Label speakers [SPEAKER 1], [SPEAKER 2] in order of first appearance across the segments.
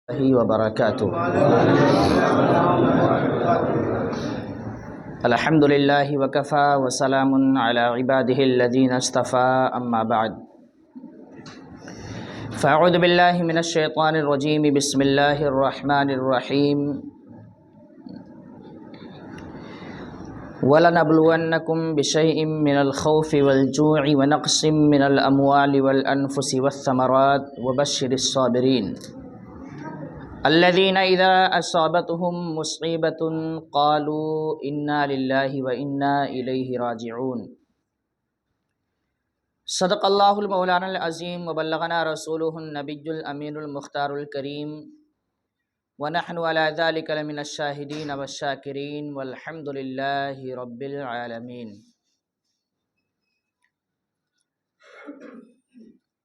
[SPEAKER 1] وبرکاتہ۔ الحمد للہ وکفی وسلام علی عبادہ الذین اصطفی، اما بعد فاعوذ باللہ من الشیطان الرجیم، بسم اللہ الرحمن الرحیم۔ وَلَنَبْلُوَنَّكُمْ بِشَيْءٍ مِّنَ الْخَوْفِ وَالْجُوعِ وَنَقْصٍ مِّنَ الْأَمْوَالِ وَالْأَنفُسِ وَالثَّمَرَاتِ وَبَشِّرِ الصَّابِرِينَ الَّذِينَ إِذَا أَصَابَتْهُمْ مُصِيبَةٌ قَالُوا إِنَّا لِلَّهِ وَإِنَّا إِلَيْهِ رَاجِعُونَ۔ صدق اللہ المولانا العظیم وبلغنا رسولہ النبی الامین المختار الکریم، ونحن على ذلك لمن الشاہدین والشاکرین، والحمد للہ رب العالمین۔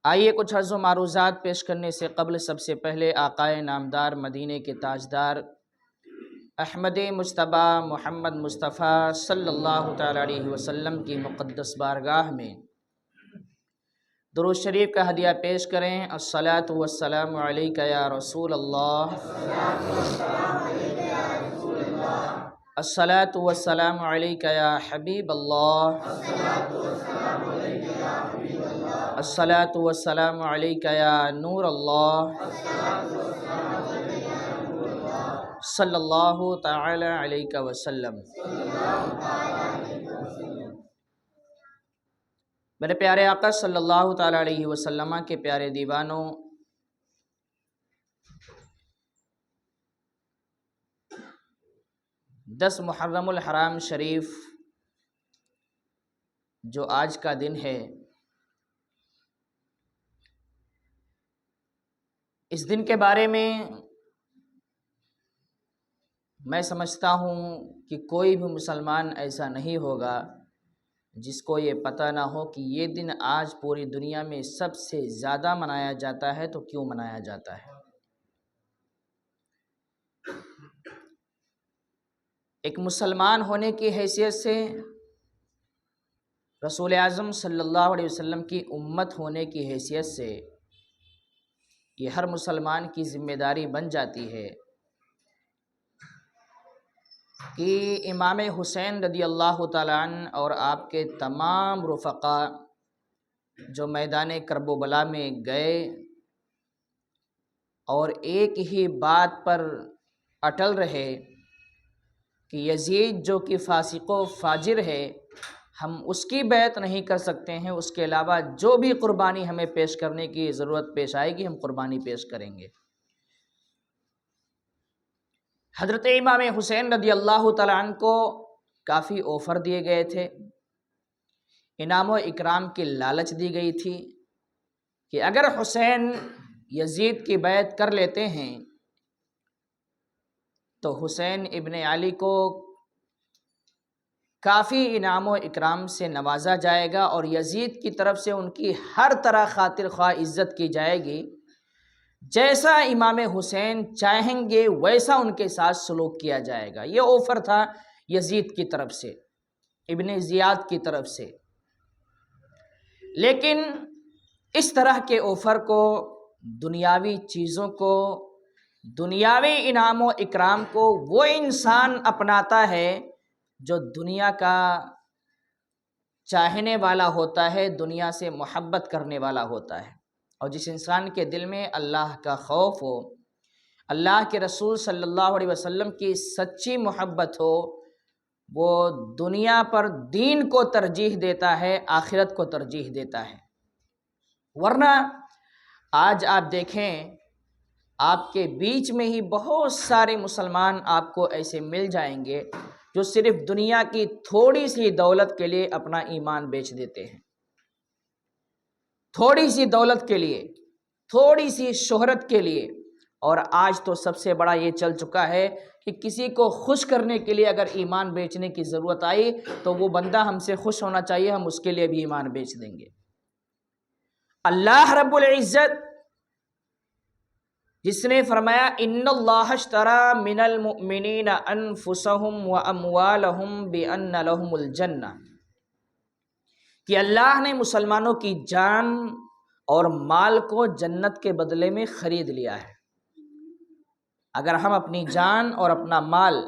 [SPEAKER 1] آئیے کچھ عرض و معروضات پیش کرنے سے قبل سب سے پہلے آقائے نامدار مدینے کے تاجدار احمد مجتبیٰ محمد مصطفیٰ صلی اللہ تعالی علیہ وسلم کی مقدس بارگاہ میں درود شریف کا ہدیہ پیش کریں۔ الصلاۃ والسلام علیک یا رسول اللہ، الصلاۃ والسلام علیک یا حبیب اللہ، الصلاۃ والسلام علیک یا نور اللہ، صلی اللہ تعالی علیہ وسلم۔ میرے پیارے آقا صلی اللہ تعالی علیہ وسلم کے پیارے دیوانوں، دس محرم الحرام شریف جو آج کا دن ہے، اس دن کے بارے میں سمجھتا ہوں کہ کوئی بھی مسلمان ایسا نہیں ہوگا جس کو یہ پتہ نہ ہو کہ یہ دن آج پوری دنیا میں سب سے زیادہ منایا جاتا ہے۔ تو کیوں منایا جاتا ہے؟ ایک مسلمان ہونے کی حیثیت سے، رسول اعظم صلی اللہ علیہ وسلم کی امت ہونے کی حیثیت سے، یہ ہر مسلمان کی ذمہ داری بن جاتی ہے کہ امام حسین رضی اللہ تعالیٰ عنہ اور آپ کے تمام رفقا جو میدان کرب و بلا میں گئے اور ایک ہی بات پر اٹل رہے کہ یزید جو کہ فاسق و فاجر ہے، ہم اس کی بیعت نہیں کر سکتے ہیں، اس کے علاوہ جو بھی قربانی ہمیں پیش کرنے کی ضرورت پیش آئے گی ہم قربانی پیش کریں گے۔ حضرت امام حسین رضی اللہ تعالیٰ عنہ کو کافی آفر دیے گئے تھے، انعام و اکرام کی لالچ دی گئی تھی کہ اگر حسین یزید کی بیعت کر لیتے ہیں تو حسین ابن علی کو کافی انعام و اکرام سے نوازا جائے گا اور یزید کی طرف سے ان کی ہر طرح خاطر خواہ عزت کی جائے گی، جیسا امام حسین چاہیں گے ویسا ان کے ساتھ سلوک کیا جائے گا۔ یہ آفر تھا یزید کی طرف سے، ابن زیاد کی طرف سے۔ لیکن اس طرح کے آفر کو، دنیاوی چیزوں کو، دنیاوی انعام و اکرام کو وہ انسان اپناتا ہے جو دنیا کا چاہنے والا ہوتا ہے، دنیا سے محبت کرنے والا ہوتا ہے، اور جس انسان کے دل میں اللہ کا خوف ہو، اللہ کے رسول صلی اللہ علیہ وسلم کی سچی محبت ہو، وہ دنیا پر دین کو ترجیح دیتا ہے، آخرت کو ترجیح دیتا ہے۔ ورنہ آج آپ دیکھیں، آپ کے بیچ میں ہی بہت سارے مسلمان آپ کو ایسے مل جائیں گے جو صرف دنیا کی تھوڑی سی دولت کے لیے اپنا ایمان بیچ دیتے ہیں، تھوڑی سی دولت کے لیے، تھوڑی سی شہرت کے لیے۔ اور آج تو سب سے بڑا یہ چل چکا ہے کہ کسی کو خوش کرنے کے لیے اگر ایمان بیچنے کی ضرورت آئی تو وہ بندہ ہم سے خوش ہونا چاہیے، ہم اس کے لیے بھی ایمان بیچ دیں گے۔ اللہ رب العزت جس نے فرمایا ان اللہ اشتری من المؤمنین انفسهم واموالهم بان لهم الجنہ، کہ اللہ نے مسلمانوں کی جان اور مال کو جنت کے بدلے میں خرید لیا ہے۔ اگر ہم اپنی جان اور اپنا مال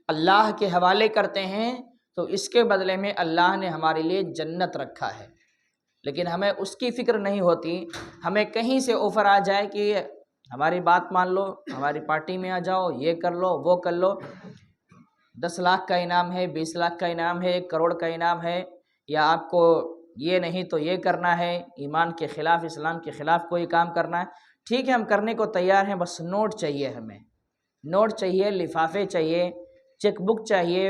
[SPEAKER 1] اللہ کے حوالے کرتے ہیں تو اس کے بدلے میں اللہ نے ہمارے لیے جنت رکھا ہے، لیکن ہمیں اس کی فکر نہیں ہوتی۔ ہمیں کہیں سے آفر آ جائے کہ ہماری بات مان لو، ہماری پارٹی میں آ جاؤ، یہ کر لو، وہ کر لو، 10 لاکھ کا انعام ہے، 20 لاکھ کا انعام ہے، 1 کروڑ کا انعام ہے، یا آپ کو یہ نہیں تو یہ کرنا ہے، ایمان کے خلاف، اسلام کے خلاف کوئی کام کرنا ہے، ٹھیک ہے ہم کرنے کو تیار ہیں، بس نوٹ چاہیے، ہمیں نوٹ چاہیے، لفافے چاہیے، چیک بک چاہیے،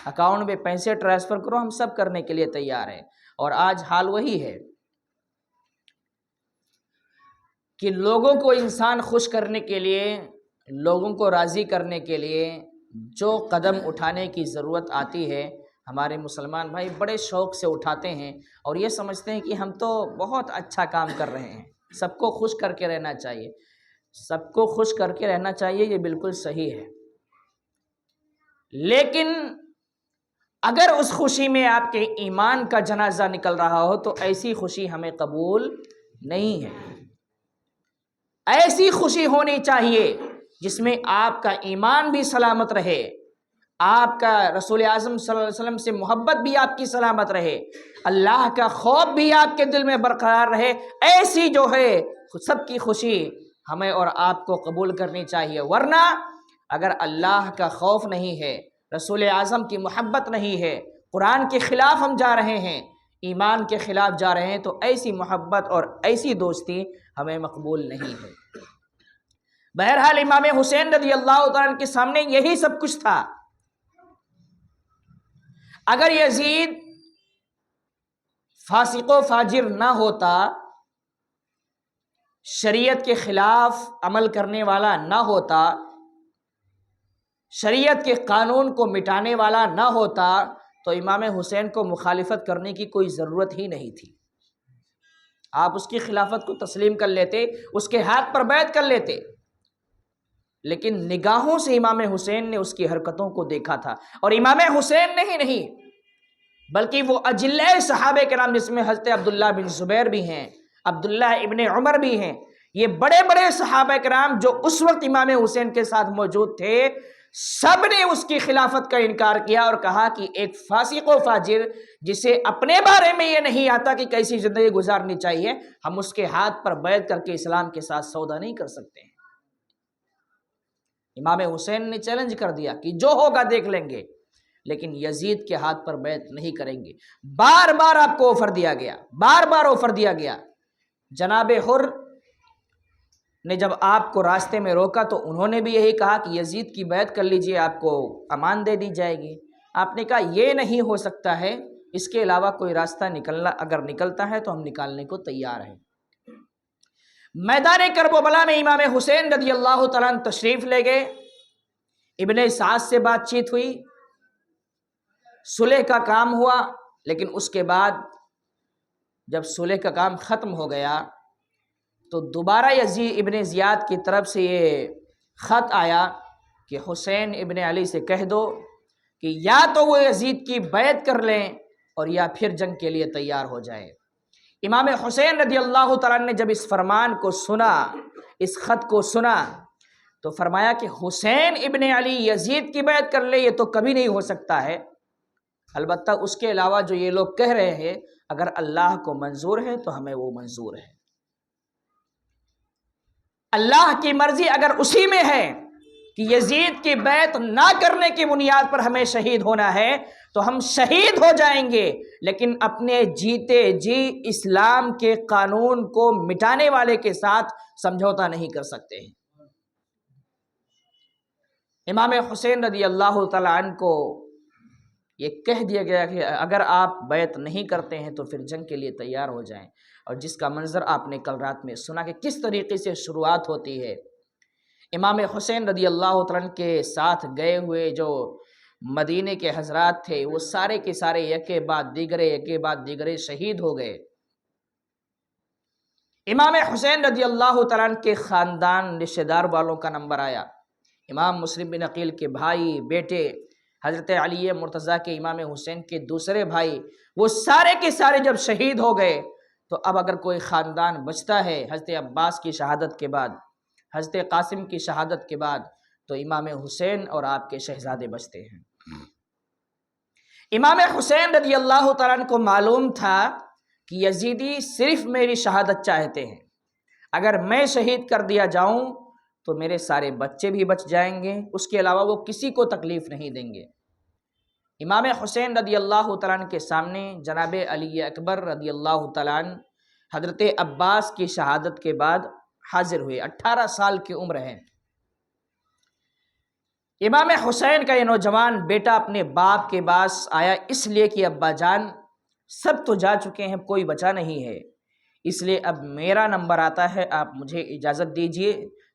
[SPEAKER 1] اکاؤنٹ میں پیسے ٹرانسفر کرو، ہم سب کرنے کے لیے تیار ہیں۔ اور آج حال وہی ہے کہ لوگوں کو انسان خوش کرنے کے لیے، لوگوں کو راضی کرنے کے لیے جو قدم اٹھانے کی ضرورت آتی ہے، ہمارے مسلمان بھائی بڑے شوق سے اٹھاتے ہیں اور یہ سمجھتے ہیں کہ ہم تو بہت اچھا کام کر رہے ہیں، سب کو خوش کر کے رہنا چاہیے، سب کو خوش کر کے رہنا چاہیے، یہ بالکل صحیح ہے، لیکن اگر اس خوشی میں آپ کے ایمان کا جنازہ نکل رہا ہو تو ایسی خوشی ہمیں قبول نہیں ہے۔ ایسی خوشی ہونی چاہیے جس میں آپ کا ایمان بھی سلامت رہے، آپ کا رسول اعظم صلی اللہ علیہ وسلم سے محبت بھی آپ کی سلامت رہے، اللہ کا خوف بھی آپ کے دل میں برقرار رہے، ایسی جو ہے سب کی خوشی ہمیں اور آپ کو قبول کرنی چاہیے۔ ورنہ اگر اللہ کا خوف نہیں ہے، رسول اعظم کی محبت نہیں ہے، قرآن کے خلاف ہم جا رہے ہیں، ایمان کے خلاف جا رہے ہیں، تو ایسی محبت اور ایسی دوستی ہمیں مقبول نہیں ہے۔ بہرحال امام حسین رضی اللہ تعالیٰ عنہ کے سامنے یہی سب کچھ تھا۔ اگر یزید فاسق و فاجر نہ ہوتا، شریعت کے خلاف عمل کرنے والا نہ ہوتا، شریعت کے قانون کو مٹانے والا نہ ہوتا، تو امام حسین کو مخالفت کرنے کی کوئی ضرورت ہی نہیں تھی۔ آپ اس کی خلافت کو تسلیم کر لیتے، اس کے ہاتھ پر بیعت کر لیتے، لیکن نگاہوں سے امام حسین نے اس کی حرکتوں کو دیکھا تھا، اور امام حسین نہیں بلکہ وہ اجلے صحابہ کرام جس میں حضرت عبداللہ بن زبیر بھی ہیں، عبداللہ ابن عمر بھی ہیں، یہ بڑے بڑے صحابہ کرام جو اس وقت امام حسین کے ساتھ موجود تھے، سب نے اس کی خلافت کا انکار کیا اور کہا کہ ایک فاسق و فاجر جسے اپنے بارے میں یہ نہیں آتا کہ کیسی زندگی گزارنی چاہیے، ہم اس کے ہاتھ پر بیعت کر کے اسلام کے ساتھ سودا نہیں کر سکتے ہیں۔ امام حسین نے چیلنج کر دیا کہ جو ہوگا دیکھ لیں گے، لیکن یزید کے ہاتھ پر بیعت نہیں کریں گے۔ بار بار آپ کو آفر دیا گیا، بار بار آفر دیا گیا۔ جناب حر نے جب آپ کو راستے میں روکا تو انہوں نے بھی یہی کہا کہ یزید کی بیعت کر لیجئے، آپ کو امان دے دی جائے گی۔ آپ نے کہا یہ نہیں ہو سکتا ہے، اس کے علاوہ کوئی راستہ اگر نکلتا ہے تو ہم نکالنے کو تیار ہیں۔ میدان کربلا میں امام حسین رضی اللہ تعالیٰ عنہ تشریف لے گئے، ابن سعد سے بات چیت ہوئی، صلح کا کام ہوا، لیکن اس کے بعد جب صلح کا کام ختم ہو گیا تو دوبارہ یزید ابن زیاد کی طرف سے یہ خط آیا کہ حسین ابن علی سے کہہ دو کہ یا تو وہ یزید کی بیعت کر لیں اور یا پھر جنگ کے لیے تیار ہو جائے۔ امام حسین رضی اللہ تعالیٰ نے جب اس فرمان کو سنا، اس خط کو سنا، تو فرمایا کہ حسین ابن علی یزید کی بیعت کر لے، یہ تو کبھی نہیں ہو سکتا ہے، البتہ اس کے علاوہ جو یہ لوگ کہہ رہے ہیں اگر اللہ کو منظور ہے تو ہمیں وہ منظور ہے۔ اللہ کی مرضی اگر اسی میں ہے کہ یزید کی بیعت نہ کرنے کی بنیاد پر ہمیں شہید ہونا ہے تو ہم شہید ہو جائیں گے، لیکن اپنے جیتے جی اسلام کے قانون کو مٹانے والے کے ساتھ سمجھوتا نہیں کر سکتے ہیں۔ امام حسین رضی اللہ تعالیٰ عنہ کو یہ کہہ دیا گیا کہ اگر آپ بیعت نہیں کرتے ہیں تو پھر جنگ کے لیے تیار ہو جائیں، اور جس کا منظر آپ نے کل رات میں سنا کہ کس طریقے سے شروعات ہوتی ہے۔ امام حسین رضی اللہ تعالیٰ عنہ کے ساتھ گئے ہوئے جو مدینے کے حضرات تھے وہ سارے کے سارے یکے بعد دیگرے شہید ہو گئے۔ امام حسین رضی اللہ تعالیٰ عنہ کے خاندان رشتہ دار والوں کا نمبر آیا، امام مسلم بن عقیل کے بھائی، بیٹے، حضرت علی مرتضیٰ کے امام حسین کے دوسرے بھائی، وہ سارے کے سارے جب شہید ہو گئے تو اب اگر کوئی خاندان بچتا ہے حضرت عباس کی شہادت کے بعد حضرت قاسم کی شہادت کے بعد تو امام حسین اور آپ کے شہزادے بچتے ہیں۔ امام حسین رضی اللہ تعالیٰ عنہ کو معلوم تھا کہ یزیدی صرف میری شہادت چاہتے ہیں، اگر میں شہید کر دیا جاؤں تو میرے سارے بچے بھی بچ جائیں گے، اس کے علاوہ وہ کسی کو تکلیف نہیں دیں گے۔ امام حسین رضی اللہ تعالیٰ عنہ کے سامنے جناب علی اکبر رضی اللہ تعالیٰ عنہ حضرت عباس کی شہادت کے بعد حاضر ہوئے، 18 سال کی عمر ہے۔ امام حسین کا یہ نوجوان بیٹا اپنے باپ کے پاس آیا اس لیے کہ ابا جان سب تو جا چکے ہیں، کوئی بچا نہیں ہے، اس لیے اب میرا نمبر آتا ہے، آپ مجھے اجازت دیجئے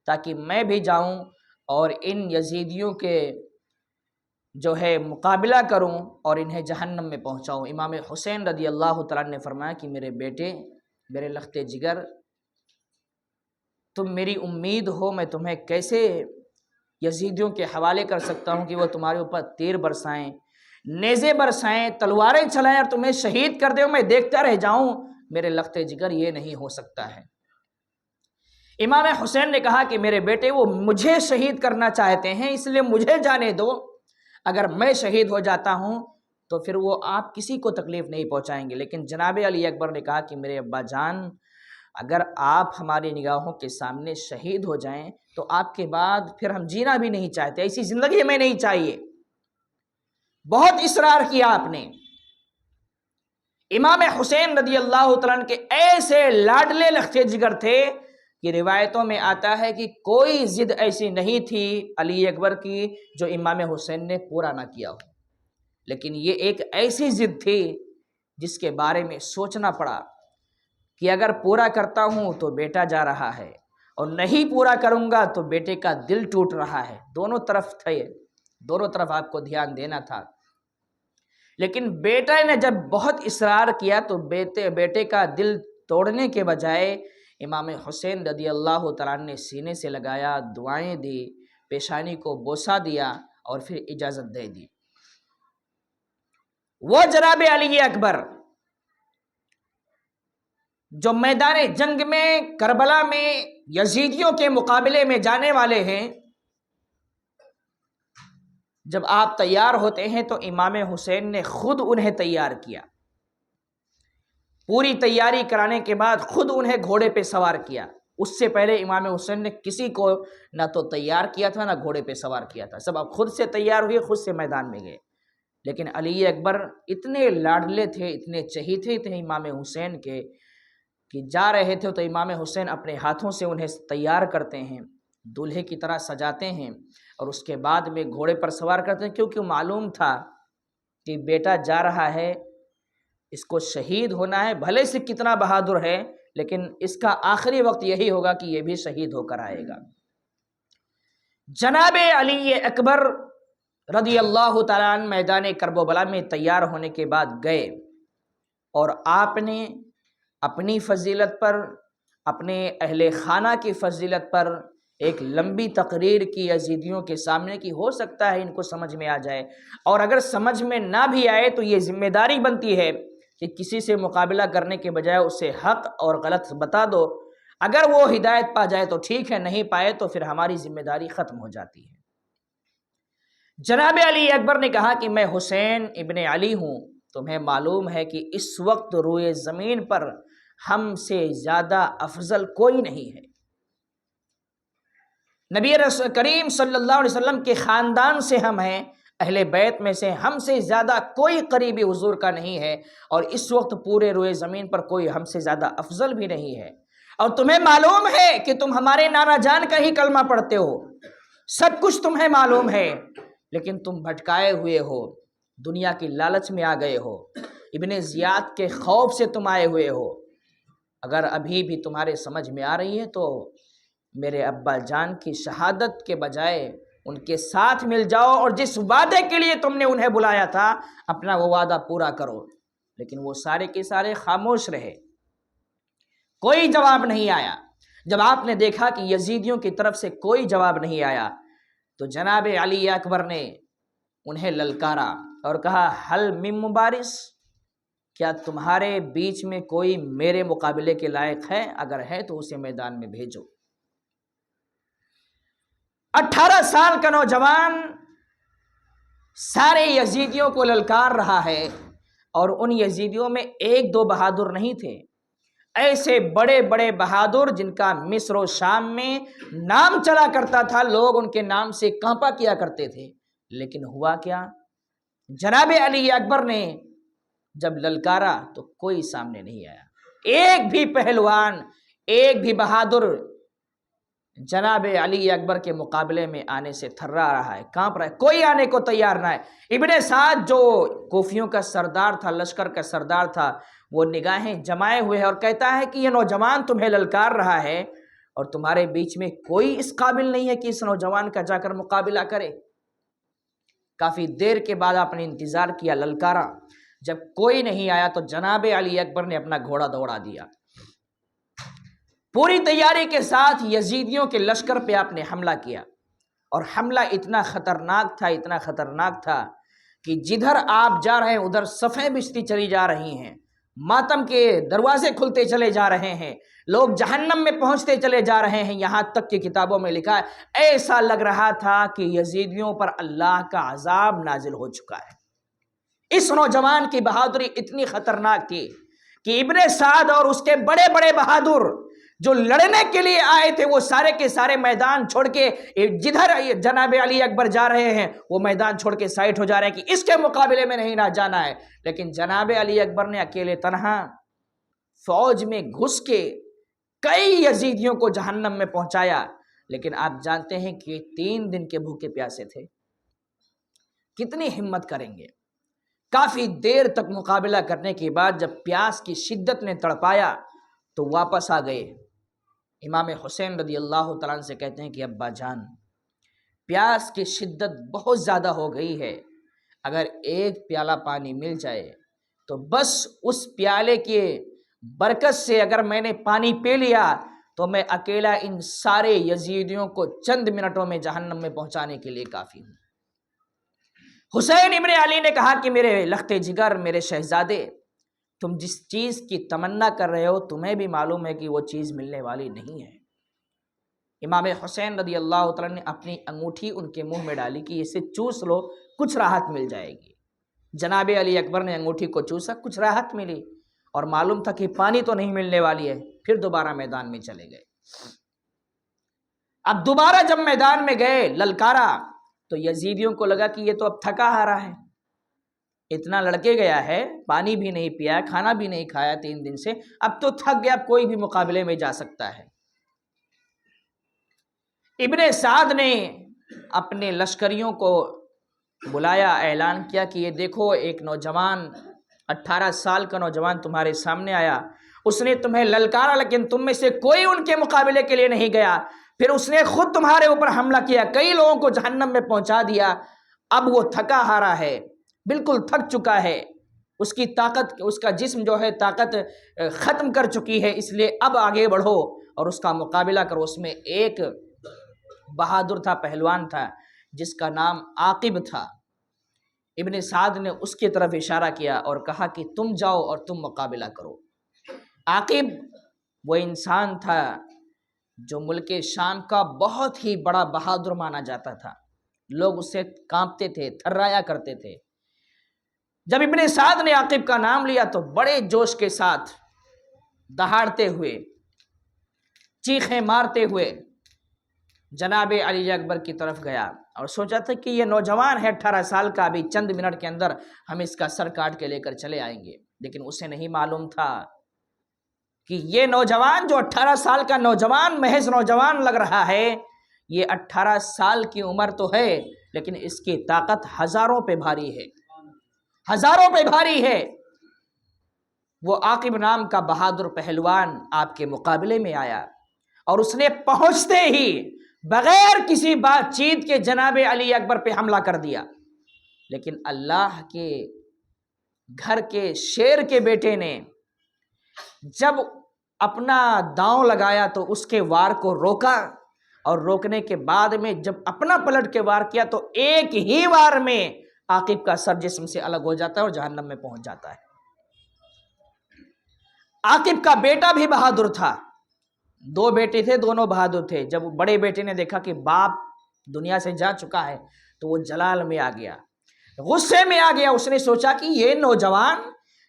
[SPEAKER 1] تاکہ میں بھی جاؤں اور ان یزیدیوں کے جو ہے مقابلہ کروں اور انہیں جہنم میں پہنچاؤں۔ امام حسین رضی اللہ تعالیٰ نے فرمایا کہ میرے بیٹے، میرے لخت جگر، تم میری امید ہو، میں تمہیں کیسے یزیدیوں کے حوالے کر سکتا ہوں کہ وہ تمہارے اوپر تیر برسائیں، نیزے برسائیں، تلواریں چلائیں اور تمہیں شہید کر دیں، میں دیکھتا رہ جاؤں؟ میرے لخت جگر یہ نہیں ہو سکتا ہے۔ امام حسین نے کہا کہ میرے بیٹے وہ مجھے شہید کرنا چاہتے ہیں، اس لیے مجھے جانے دو، اگر میں شہید ہو جاتا ہوں تو پھر وہ آپ کسی کو تکلیف نہیں پہنچائیں گے۔ لیکن جناب علی اکبر نے کہا کہ میرے ابا جان، اگر آپ ہماری نگاہوں کے سامنے شہید ہو جائیں تو آپ کے بعد پھر ہم جینا بھی نہیں چاہتے، ایسی زندگی ہمیں نہیں چاہیے۔ بہت اصرار کیا آپ نے۔ امام حسین رضی اللہ تعالیٰ عنہ کے ایسے لاڈلے لخت جگر تھے کہ روایتوں میں آتا ہے کہ کوئی ضد ایسی نہیں تھی علی اکبر کی جو امام حسین نے پورا نہ کیا ہو، لیکن یہ ایک ایسی ضد تھی جس کے بارے میں سوچنا پڑا کہ اگر پورا کرتا ہوں تو بیٹا جا رہا ہے اور نہیں پورا کروں گا تو بیٹے کا دل ٹوٹ رہا ہے۔ دونوں طرف تھے، دونوں طرف آپ کو دھیان دینا تھا۔ لیکن بیٹا نے جب بہت اصرار کیا تو بیٹے کا دل توڑنے کے بجائے امام حسین رضی اللہ تعالیٰ نے سینے سے لگایا، دعائیں دی، پیشانی کو بوسہ دیا اور پھر اجازت دے دی۔ وہ جناب علی اکبر جو میدان جنگ میں کربلا میں یزیدیوں کے مقابلے میں جانے والے ہیں، جب آپ تیار ہوتے ہیں تو امام حسین نے خود انہیں تیار کیا، پوری تیاری کرانے کے بعد خود انہیں گھوڑے پہ سوار کیا۔ اس سے پہلے امام حسین نے کسی کو نہ تو تیار کیا تھا نہ گھوڑے پہ سوار کیا تھا، سب اب خود سے تیار ہوئے، خود سے میدان میں گئے۔ لیکن علی اکبر اتنے لاڈلے تھے، اتنے چہیتے تھے امام حسین کے کہ جا رہے تھے تو امام حسین اپنے ہاتھوں سے انہیں تیار کرتے ہیں، دولہے کی طرح سجاتے ہیں اور اس کے بعد میں گھوڑے پر سوار کرتے ہیں، کیونکہ معلوم تھا کہ بیٹا جا رہا ہے، اس کو شہید ہونا ہے، بھلے سے کتنا بہادر ہے لیکن اس کا آخری وقت یہی ہوگا کہ یہ بھی شہید ہو کر آئے گا۔ جناب علی اکبر رضی اللہ تعالیٰ عنہ میدان کرب و بلا میں تیار ہونے کے بعد گئے اور آپ نے اپنی فضیلت پر، اپنے اہل خانہ کی فضیلت پر ایک لمبی تقریر کی یزیدیوں کے سامنے کی، ہو سکتا ہے ان کو سمجھ میں آ جائے، اور اگر سمجھ میں نہ بھی آئے تو یہ ذمہ داری بنتی ہے کہ کسی سے مقابلہ کرنے کے بجائے اسے حق اور غلط بتا دو، اگر وہ ہدایت پا جائے تو ٹھیک ہے، نہیں پائے تو پھر ہماری ذمہ داری ختم ہو جاتی ہے۔ جناب علی اکبر نے کہا کہ میں حسین ابن علی ہوں، تمہیں معلوم ہے کہ اس وقت روئے زمین پر ہم سے زیادہ افضل کوئی نہیں ہے، نبی کریم صلی اللہ علیہ وسلم کے خاندان سے ہم ہیں، اہل بیت میں سے ہم سے زیادہ کوئی قریبی حضور کا نہیں ہے، اور اس وقت پورے روئے زمین پر کوئی ہم سے زیادہ افضل بھی نہیں ہے، اور تمہیں معلوم ہے کہ تم ہمارے نانا جان کا ہی کلمہ پڑھتے ہو، سب کچھ تمہیں معلوم ہے، لیکن تم بھٹکائے ہوئے ہو، دنیا کی لالچ میں آ گئے ہو، ابن زیاد کے خوف سے تم آئے ہوئے ہو۔ اگر ابھی بھی تمہارے سمجھ میں آ رہی ہے تو میرے ابا جان کی شہادت کے بجائے ان کے ساتھ مل جاؤ اور جس وعدے کے لیے تم نے انہیں بلایا تھا اپنا وہ وعدہ پورا کرو۔ لیکن وہ سارے کے سارے خاموش رہے، کوئی جواب نہیں آیا۔ جب آپ نے دیکھا کہ یزیدیوں کی طرف سے کوئی جواب نہیں آیا تو جناب علی اکبر نے انہیں للکارا اور کہا حل من مبارز، کیا تمہارے بیچ میں کوئی میرے مقابلے کے لائق ہے؟ اگر ہے تو اسے میدان میں بھیجو۔ 18 سال کا نوجوان سارے یزیدیوں کو للکار رہا ہے، اور ان یزیدیوں میں ایک دو بہادر نہیں تھے، ایسے بڑے بڑے بہادر جن کا مصر و شام میں نام چلا کرتا تھا، لوگ ان کے نام سے کانپا کیا کرتے تھے۔ لیکن ہوا کیا؟ جناب علی اکبر نے جب للکارا تو کوئی سامنے نہیں آیا، ایک بھی پہلوان، ایک بھی بہادر جناب علی اکبر کے مقابلے میں آنے سے تھرا رہا ہے، کانپ رہا ہے، کوئی آنے کو تیار نہ ہے۔ ابن سعد جو کوفیوں کا سردار تھا، لشکر کا سردار تھا، وہ نگاہیں جمائے ہوئے ہے اور کہتا ہے کہ یہ نوجوان تمہیں للکار رہا ہے اور تمہارے بیچ میں کوئی اس قابل نہیں ہے کہ اس نوجوان کا جا کر مقابلہ کرے۔ کافی دیر کے بعد آپ نے انتظار کیا، للکارا، جب کوئی نہیں آیا تو جناب علی اکبر نے اپنا گھوڑا دوڑا دیا، پوری تیاری کے ساتھ یزیدیوں کے لشکر پہ آپ نے حملہ کیا، اور حملہ اتنا خطرناک تھا، اتنا خطرناک تھا کہ جدھر آپ جا رہے ہیں ادھر صفیں بچتی چلی جا رہی ہیں، ماتم کے دروازے کھلتے چلے جا رہے ہیں، لوگ جہنم میں پہنچتے چلے جا رہے ہیں، یہاں تک کہ کتابوں میں لکھا ہے ایسا لگ رہا تھا کہ یزیدیوں پر اللہ کا عذاب نازل ہو چکا ہے۔ اس نوجوان کی بہادری اتنی خطرناک تھی کہ ابن سعد اور اس کے بڑے بڑے بہادر جو لڑنے کے لیے آئے تھے وہ سارے کے سارے میدان چھوڑ کے جدھر جناب علی اکبر جا رہے ہیں وہ میدان چھوڑ کے سائٹ ہو جا رہے ہیں کہ اس کے مقابلے میں نہیں نہ جانا ہے۔ لیکن جناب علی اکبر نے اکیلے تنہا فوج میں گھس کے کئی یزیدیوں کو جہنم میں پہنچایا۔ لیکن آپ جانتے ہیں کہ 3 دن کے بھوکے پیاسے تھے، کتنی ہمت کریں گے؟ کافی دیر تک مقابلہ کرنے کے بعد جب پیاس کی شدت نے تڑپایا تو واپس آ گئے۔ امام حسین رضی اللہ تعالیٰ عنہ سے کہتے ہیں کہ ابا جان، پیاس کی شدت بہت زیادہ ہو گئی ہے، اگر ایک پیالہ پانی مل جائے تو بس اس پیالے کے برکت سے اگر میں نے پانی پی لیا تو میں اکیلا ان سارے یزیدیوں کو چند منٹوں میں جہنم میں پہنچانے کے لیے کافی ہوں۔ حسین ابن علی نے کہا کہ میرے لخت جگر، میرے شہزادے، تم جس چیز کی تمنا کر رہے ہو تمہیں بھی معلوم ہے کہ وہ چیز ملنے والی نہیں ہے۔ امام حسین رضی اللہ تعالیٰ نے اپنی انگوٹھی ان کے منہ میں ڈالی کہ اسے چوس لو، کچھ راحت مل جائے گی۔ جناب علی اکبر نے انگوٹھی کو چوسا، کچھ راحت ملی، اور معلوم تھا کہ پانی تو نہیں ملنے والی ہے، پھر دوبارہ میدان میں چلے گئے۔ اب دوبارہ جب میدان میں گئے للکارا تو یزیدیوں کو لگا کہ یہ تو اب تھکا ہارا ہے، اتنا لڑکے گیا ہے، پانی بھی نہیں پیا، کھانا بھی نہیں کھایا 3 دن سے، اب تو تھک گیا، اب کوئی بھی مقابلے میں جا سکتا ہے۔ ابن سعد نے اپنے لشکریوں کو بلایا، اعلان کیا کہ یہ دیکھو ایک نوجوان 18 سال کا نوجوان تمہارے سامنے آیا، اس نے تمہیں للکارا لیکن تم میں سے کوئی ان کے مقابلے کے لیے نہیں گیا، پھر اس نے خود تمہارے اوپر حملہ کیا، کئی لوگوں کو جہنم میں پہنچا دیا، اب وہ تھکا ہارا ہے، بالکل تھک چکا ہے، اس کی طاقت، اس کا جسم جو ہے طاقت ختم کر چکی ہے، اس لیے اب آگے بڑھو اور اس کا مقابلہ کرو۔ اس میں ایک بہادر تھا، پہلوان تھا، جس کا نام عاقب تھا۔ ابن سعد نے اس کی طرف اشارہ کیا اور کہا کہ تم جاؤ اور تم مقابلہ کرو۔ عاقب وہ انسان تھا جو ملک شام کا بہت ہی بڑا بہادر مانا جاتا تھا، لوگ اس سے کانپتے تھے، تھرایا کرتے تھے۔ جب ابن سعد نے عاقب کا نام لیا تو بڑے جوش کے ساتھ دہاڑتے ہوئے، چیخیں مارتے ہوئے جناب علی اکبر کی طرف گیا اور سوچا تھا کہ یہ نوجوان ہے 18 سال کا، ابھی چند منٹ کے اندر ہم اس کا سر کاٹ کے لے کر چلے آئیں گے، لیکن اسے نہیں معلوم تھا کہ یہ نوجوان جو 18 سال کا نوجوان، محض نوجوان لگ رہا ہے، یہ 18 سال کی عمر تو ہے لیکن اس کی طاقت ہزاروں پہ بھاری ہے، ہزاروں پہ بھاری ہے۔ وہ عاقب نام کا بہادر پہلوان آپ کے مقابلے میں آیا اور اس نے پہنچتے ہی بغیر کسی بات چیت کے جناب علی اکبر پہ حملہ کر دیا، لیکن اللہ کے گھر کے شیر کے بیٹے نے جب اپنا داؤں لگایا تو اس کے وار کو روکا، اور روکنے کے بعد میں جب اپنا پلٹ کے وار کیا تو ایک ہی وار میں عاقب کا سر جسم سے الگ ہو جاتا ہے اور جہنم میں پہنچ جاتا ہے۔ عاقب کا بیٹا بھی بہادر تھا، 2 بیٹے تھے، دونوں بہادر تھے۔ جب بڑے بیٹے نے دیکھا کہ باپ دنیا سے جا چکا ہے، تو وہ جلال میں آ گیا، غصے میں آ گیا۔ اس نے سوچا کہ یہ نوجوان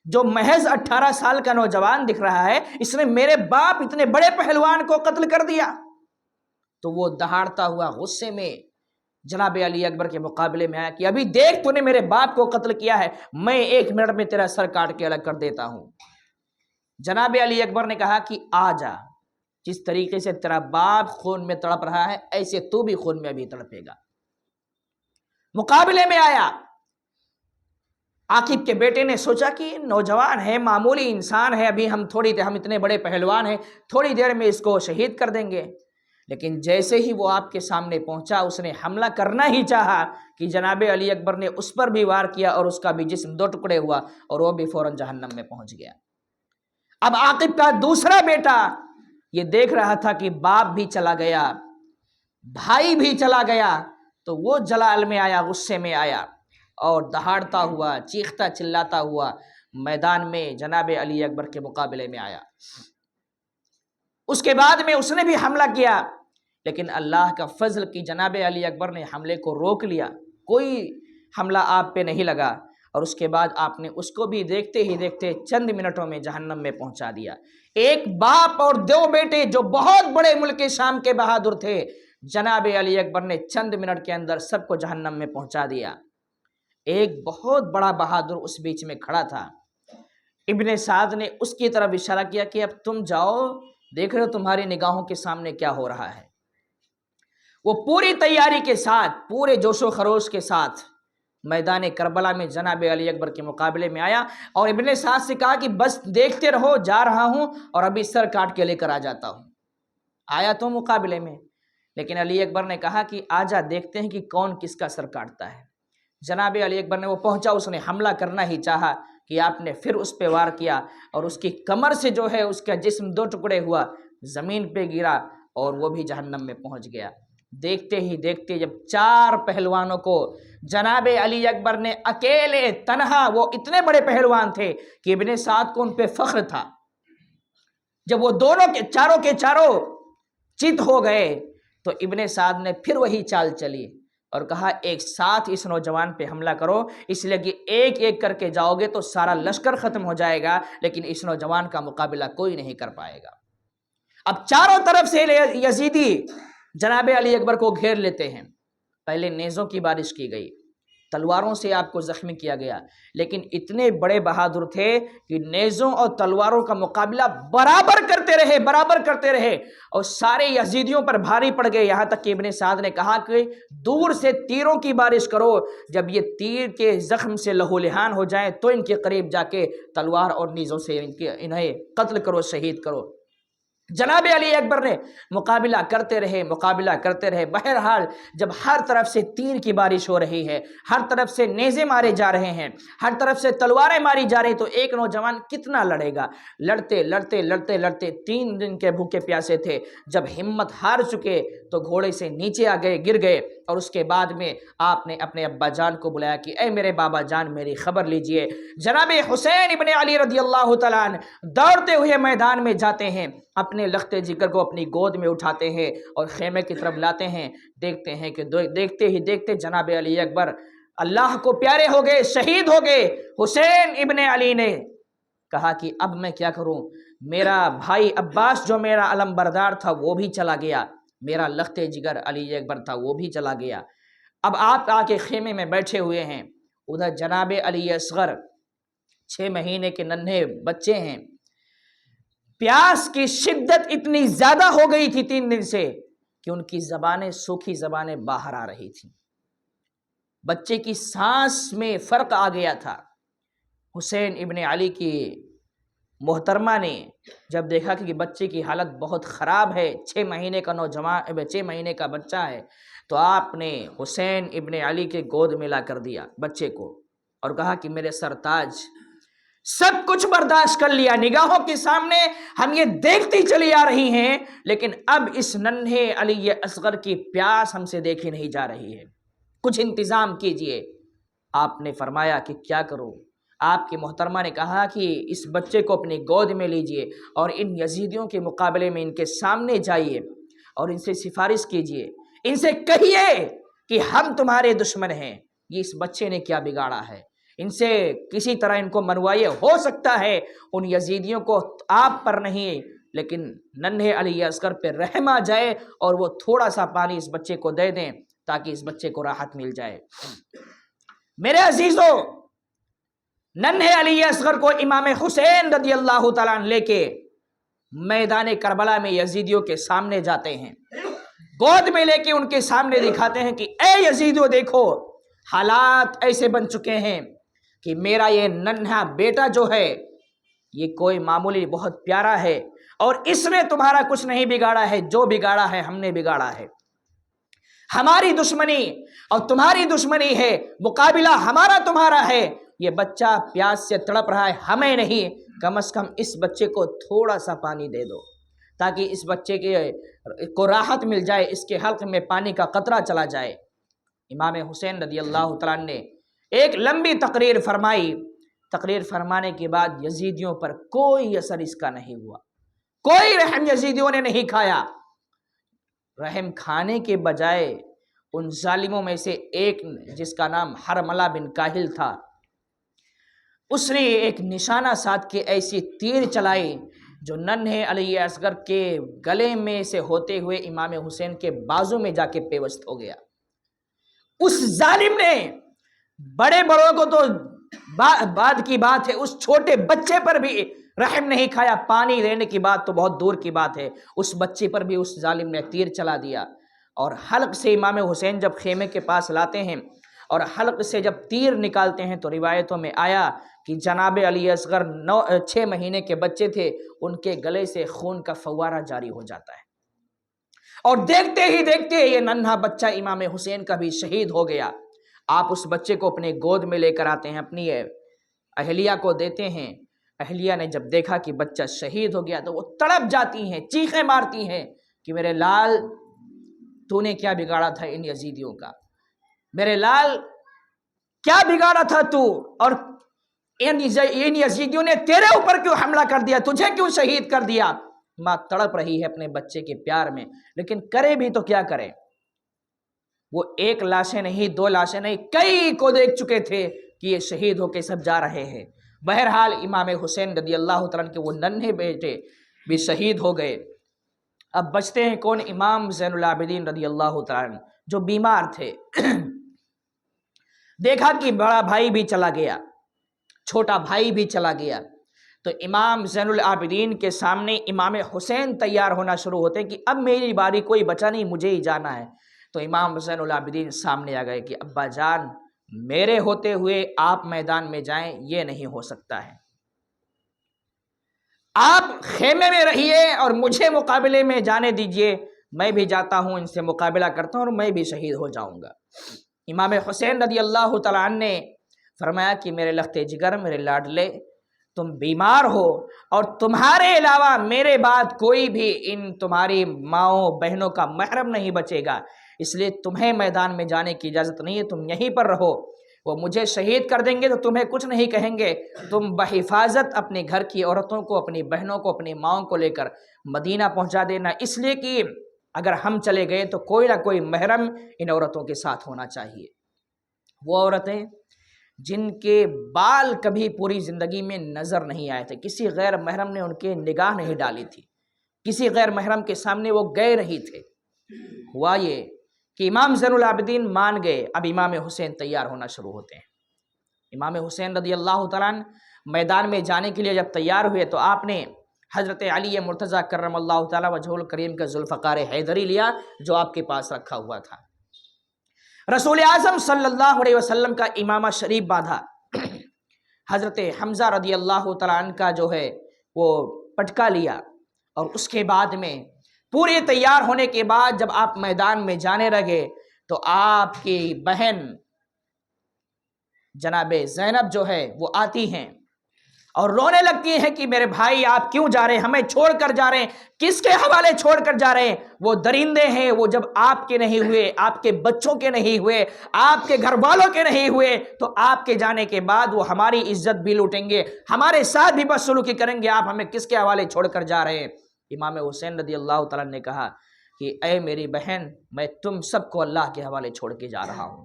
[SPEAKER 1] جو محض 18 سال کا نوجوان دکھ رہا ہے، اس نے میرے باپ اتنے بڑے پہلوان کو قتل کر دیا۔ تو وہ دہاڑتا ہوا غصے میں جناب علی اکبر کے مقابلے میں آیا کہ ابھی دیکھ تو نے میرے باپ کو قتل کیا ہے، میں 1 منٹ میں تیرا سر کاٹ کے الگ کر دیتا ہوں۔ جناب علی اکبر نے کہا کہ آ جا، جس طریقے سے تیرا باپ خون میں تڑپ رہا ہے ایسے تو بھی خون میں ابھی تڑپے گا۔ مقابلے میں آیا۔ عاقب کے بیٹے نے سوچا کہ نوجوان ہے، معمولی انسان ہے، ابھی ہم اتنے بڑے پہلوان ہیں، تھوڑی دیر میں اس کو شہید کر دیں گے۔ لیکن جیسے ہی وہ آپ کے سامنے پہنچا، اس نے حملہ کرنا ہی چاہا کہ جناب علی اکبر نے اس پر بھی وار کیا اور اس کا بھی جسم 2 ٹکڑے ہوا اور وہ بھی فوراً جہنم میں پہنچ گیا۔ اب عاقب کا دوسرا بیٹا یہ دیکھ رہا تھا کہ باپ بھی چلا گیا، بھائی بھی چلا گیا، تو وہ جلال میں آیا، غصے میں آیا اور دہاڑتا ہوا، چیختا چلاتا ہوا میدان میں جناب علی اکبر کے مقابلے میں آیا۔ اس کے بعد میں اس نے بھی حملہ کیا، لیکن اللہ کا فضل کی جناب علی اکبر نے حملے کو روک لیا، کوئی حملہ آپ پہ نہیں لگا، اور اس کے بعد آپ نے اس کو بھی دیکھتے ہی دیکھتے چند منٹوں میں جہنم میں پہنچا دیا۔ ایک باپ اور 2 بیٹے جو بہت بڑے ملک شام کے بہادر تھے، جناب علی اکبر نے چند منٹ کے اندر سب کو جہنم میں پہنچا دیا۔ ایک بہت بڑا بہادر اس بیچ میں کھڑا تھا۔ ابن سعد نے اس کی طرف اشارہ کیا کہ اب تم جاؤ، دیکھ رہے ہو تمہاری نگاہوں کے سامنے کیا ہو رہا ہے۔ وہ پوری تیاری کے ساتھ، پورے جوش و خروش کے ساتھ میدان کربلا میں جناب علی اکبر کے مقابلے میں آیا، اور ابن سعد سے کہا کہ بس دیکھتے رہو، جا رہا ہوں اور ابھی سر کاٹ کے لے کر آ جاتا ہوں۔ آیا تو مقابلے میں، لیکن علی اکبر نے کہا کہ آجا دیکھتے ہیں کہ کون کس کا سر کاٹتا ہے۔ جناب علی اکبر نے وہ پہنچا، اس نے حملہ کرنا ہی چاہا کہ آپ نے پھر اس پہ وار کیا، اور اس کی کمر سے جو ہے اس کا جسم 2 ٹکڑے ہوا، زمین پہ گرا اور وہ بھی جہنم میں پہنچ گیا۔ دیکھتے ہی دیکھتے جب 4 پہلوانوں کو جناب علی اکبر نے اکیلے تنہا، وہ اتنے بڑے پہلوان تھے کہ ابن سعد کو ان پہ فخر تھا، جب وہ دونوں کے چاروں چت ہو گئے تو ابن سعد نے پھر وہی چال چلی اور کہا ایک ساتھ اس نوجوان پہ حملہ کرو، اس لیے کہ ایک ایک کر کے جاؤ گے تو سارا لشکر ختم ہو جائے گا، لیکن اس نوجوان کا مقابلہ کوئی نہیں کر پائے گا۔ اب چاروں طرف سے یزیدی جناب علی اکبر کو گھیر لیتے ہیں۔ پہلے نیزوں کی بارش کی گئی، تلواروں سے آپ کو زخمی کیا گیا، لیکن اتنے بڑے بہادر تھے کہ نیزوں اور تلواروں کا مقابلہ برابر کرتے رہے اور سارے یزیدیوں پر بھاری پڑ گئے، یہاں تک کہ ابن سعد نے کہا کہ دور سے تیروں کی بارش کرو، جب یہ تیر کے زخم سے لہو لہان ہو جائیں تو ان کے قریب جا کے تلوار اور نیزوں سے انہیں قتل کرو، شہید کرو۔ جناب علی اکبر نے مقابلہ کرتے رہے۔ بہرحال جب ہر طرف سے تیر کی بارش ہو رہی ہے، ہر طرف سے نیزے مارے جا رہے ہیں، ہر طرف سے تلواریں ماری جا رہی، تو ایک نوجوان کتنا لڑے گا؟ لڑتے 3 دن کے بھوکے پیاسے تھے، جب ہمت ہار چکے تو گھوڑے سے نیچے آ گئے، گر گئے، اور اس کے بعد میں آپ نے اپنے ابا جان کو بلایا کہ اے میرے بابا جان میری خبر لیجئے۔ جناب حسین ابن علی رضی اللہ تعالیٰ عنہ دوڑتے ہوئے میدان میں جاتے ہیں، اپنے لخت جگر کو اپنی گود میں اٹھاتے ہیں اور خیمے کی طرف لاتے ہیں، دیکھتے ہیں کہ دیکھتے ہی دیکھتے جناب علی اکبر اللہ کو پیارے ہو گئے، شہید ہو گئے۔ حسین ابن علی نے کہا کہ اب میں کیا کروں، میرا بھائی عباس جو میرا علم بردار تھا وہ بھی چلا گیا، میرا لخت جگر علی اکبر تھا وہ بھی چلا گیا، اب آپ آ کے خیمے میں بیٹھے ہوئے ہیں، ادھر جناب علی اصغر 6 مہینے کے ننھے بچے ہیں، پیاس کی شدت اتنی زیادہ ہو گئی تھی 3 دن سے کہ ان کی زبانیں، سوکھی زبانیں باہر آ رہی تھیں، بچے کی سانس میں فرق آ گیا تھا۔ حسین ابن علی کی محترمہ نے جب دیکھا کہ بچے کی حالت بہت خراب ہے، 6 مہینے کا نوجوان، 6 مہینے کا بچہ ہے، تو آپ نے حسین ابن علی کے گود میں لا کر دیا بچے کو اور کہا کہ میرے سرتاج، سب کچھ برداشت کر لیا، نگاہوں کے سامنے ہم یہ دیکھتی چلی آ رہی ہیں، لیکن اب اس ننھے علی اصغر کی پیاس ہم سے دیکھی نہیں جا رہی ہے، کچھ انتظام کیجئے۔ آپ نے فرمایا کہ کیا کروں؟ آپ کی محترمہ نے کہا کہ اس بچے کو اپنی گود میں لیجئے اور ان یزیدیوں کے مقابلے میں ان کے سامنے جائیے اور ان سے سفارش کیجئے، ان سے کہیے کہ ہم تمہارے دشمن ہیں، یہ اس بچے نے کیا بگاڑا ہے، ان سے کسی طرح ان کو منوائیے، ہو سکتا ہے ان یزیدیوں کو آپ پر نہیں لیکن ننھے علی اصغر پہ رحم آ جائے اور وہ تھوڑا سا پانی اس بچے کو دے دیں تاکہ اس بچے کو راحت مل جائے۔ میرے عزیزو، ننھے علی اصغر کو امام حسین رضی اللہ تعالیٰ عنہ لے کے میدان کربلا میں یزیدیوں کے سامنے جاتے ہیں، گود میں لے کے ان کے سامنے دکھاتے ہیں کہ اے یزیدیوں دیکھو، حالات ایسے بن چکے ہیں کہ میرا یہ ننھا بیٹا جو ہے یہ کوئی معمولی بہت پیارا ہے اور اس نے تمہارا کچھ نہیں بگاڑا ہے، جو بگاڑا ہے ہم نے بگاڑا ہے۔ ہماری دشمنی اور تمہاری دشمنی ہے، مقابلہ ہمارا تمہارا ہے۔ یہ بچہ پیاس سے تڑپ رہا ہے، ہمیں نہیں، کم از کم اس بچے کو تھوڑا سا پانی دے دو تاکہ اس بچے کو راحت مل جائے، اس کے حلق میں پانی کا قطرہ چلا جائے۔ امام حسین رضی اللہ تعالیٰ نے ایک لمبی تقریر فرمائی، تقریر فرمانے کے بعد یزیدیوں پر کوئی اثر اس کا نہیں ہوا، کوئی رحم یزیدیوں نے نہیں کھایا۔ رحم کھانے کے بجائے ان ظالموں میں سے ایک جس کا نام حرملہ بن کاہل تھا، اس نے ایک نشانہ ساتھ کے ایسی تیر چلائی جو ننھے علی اصغر کے گلے میں سے ہوتے ہوئے امام حسین کے بازو میں جا کے پیوست ہو گیا۔ اس ظالم نے بڑے بڑوں کو تو بعد کی بات ہے، اس چھوٹے بچے پر بھی رحم نہیں کھایا، پانی دینے کی بات تو بہت دور کی بات ہے، اس بچے پر بھی اس ظالم نے تیر چلا دیا۔ اور حلق سے امام حسین جب خیمے کے پاس لاتے ہیں اور حلق سے جب تیر نکالتے ہیں تو روایتوں میں آیا کہ جناب علی اصغر 6 مہینے کے بچے تھے، ان کے گلے سے خون کا فوارہ جاری ہو جاتا ہے، اور دیکھتے ہی دیکھتے یہ ننھا بچہ امام حسین کا بھی شہید ہو گیا۔ آپ اس بچے کو اپنے گود میں لے کر آتے ہیں، اپنی اہلیہ کو دیتے ہیں۔ اہلیہ نے جب دیکھا کہ بچہ شہید ہو گیا تو وہ تڑپ جاتی ہیں، چیخیں مارتی ہیں کہ میرے لال، تو نے کیا بگاڑا تھا ان یزیدیوں کا، میرے لال کیا بگاڑا تھا تو، اور ان یزیدیوں نے تیرے اوپر کیوں حملہ کر دیا، تجھے کیوں شہید کر دیا۔ ماں تڑپ رہی ہے اپنے بچے کے پیار میں، لیکن کرے بھی تو کیا کرے، وہ ایک لاشیں نہیں، 2 لاشیں نہیں، کئی کو دیکھ چکے تھے کہ یہ شہید ہو کے سب جا رہے ہیں۔ بہرحال امام حسین رضی اللہ تعالیٰ کے وہ ننھے بیٹے بھی شہید ہو گئے۔ اب بچتے ہیں کون؟ امام زین العابدین رضی اللہ تعالیٰ جو بیمار تھے۔ دیکھا کہ بڑا بھائی بھی چلا گیا، چھوٹا بھائی بھی چلا گیا، تو امام زین العابدین کے سامنے امام حسین تیار ہونا شروع ہوتے کہ اب میری باری، کوئی بچا نہیں، مجھے ہی جانا ہے۔ تو امام حسین العابدین سامنے آ گئے کہ ابا جان، میرے ہوتے ہوئے آپ میدان میں جائیں، یہ نہیں ہو سکتا ہے، آپ خیمے میں رہیے اور مجھے مقابلے میں جانے دیجئے، میں بھی جاتا ہوں، ان سے مقابلہ کرتا ہوں اور میں بھی شہید ہو جاؤں گا۔ امام حسین رضی اللہ تعالیٰ عنہ نے فرمایا کہ میرے لخت جگر، میرے لاڈلے، تم بیمار ہو اور تمہارے علاوہ میرے بعد کوئی بھی ان تمہاری ماؤں بہنوں کا محرم نہیں بچے گا، اس لیے تمہیں میدان میں جانے کی اجازت نہیں ہے، تم یہیں پر رہو۔ وہ مجھے شہید کر دیں گے تو تمہیں کچھ نہیں کہیں گے، تم بحفاظت اپنے گھر کی عورتوں کو، اپنی بہنوں کو، اپنی ماؤں کو لے کر مدینہ پہنچا دینا، اس لیے کہ اگر ہم چلے گئے تو کوئی نہ کوئی محرم ان عورتوں کے ساتھ ہونا چاہیے۔ وہ عورتیں جن کے بال کبھی پوری زندگی میں نظر نہیں آئے تھے، کسی غیر محرم نے ان کے نگاہ نہیں ڈالی تھی، کسی غیر محرم کے سامنے وہ گئے نہیں تھے۔ ہوا یہ کہ امام زین العابدین مان گئے، اب امام حسین تیار ہونا شروع ہوتے ہیں۔ امام حسین رضی اللہ تعالیٰ عنہ میدان میں جانے کے لیے جب تیار ہوئے تو آپ نے حضرت علی مرتضیٰ کرم اللہ تعالیٰ وجہہ الکریم کا ذوالفقار حیدری لیا جو آپ کے پاس رکھا ہوا تھا۔ رسول اعظم صلی اللہ علیہ وسلم کا امامہ شریف باندھا، حضرت حمزہ رضی اللہ تعالیٰ عنہ کا جو ہے وہ پٹکا لیا، اور اس کے بعد میں پورے تیار ہونے کے بعد جب آپ میدان میں جانے لگے تو آپ کی بہن جناب زینب جو ہے وہ آتی ہیں اور رونے لگتی ہیں کہ میرے بھائی آپ کیوں جا رہے ہیں، ہمیں چھوڑ کر جا رہے ہیں، کس کے حوالے چھوڑ کر جا رہے ہیں؟ وہ درندے ہیں، وہ جب آپ کے نہیں ہوئے، آپ کے بچوں کے نہیں ہوئے، آپ کے گھر والوں کے نہیں ہوئے تو آپ کے جانے کے بعد وہ ہماری عزت بھی لوٹیں گے، ہمارے ساتھ بھی بدسلوکی کریں گے، آپ ہمیں کس کے حوالے چھوڑ کر جا رہے ہیں؟ امام حسین رضی اللہ تعالیٰ نے کہا کہ اے میری بہن، میں تم سب کو اللہ کے حوالے چھوڑ کے جا رہا ہوں۔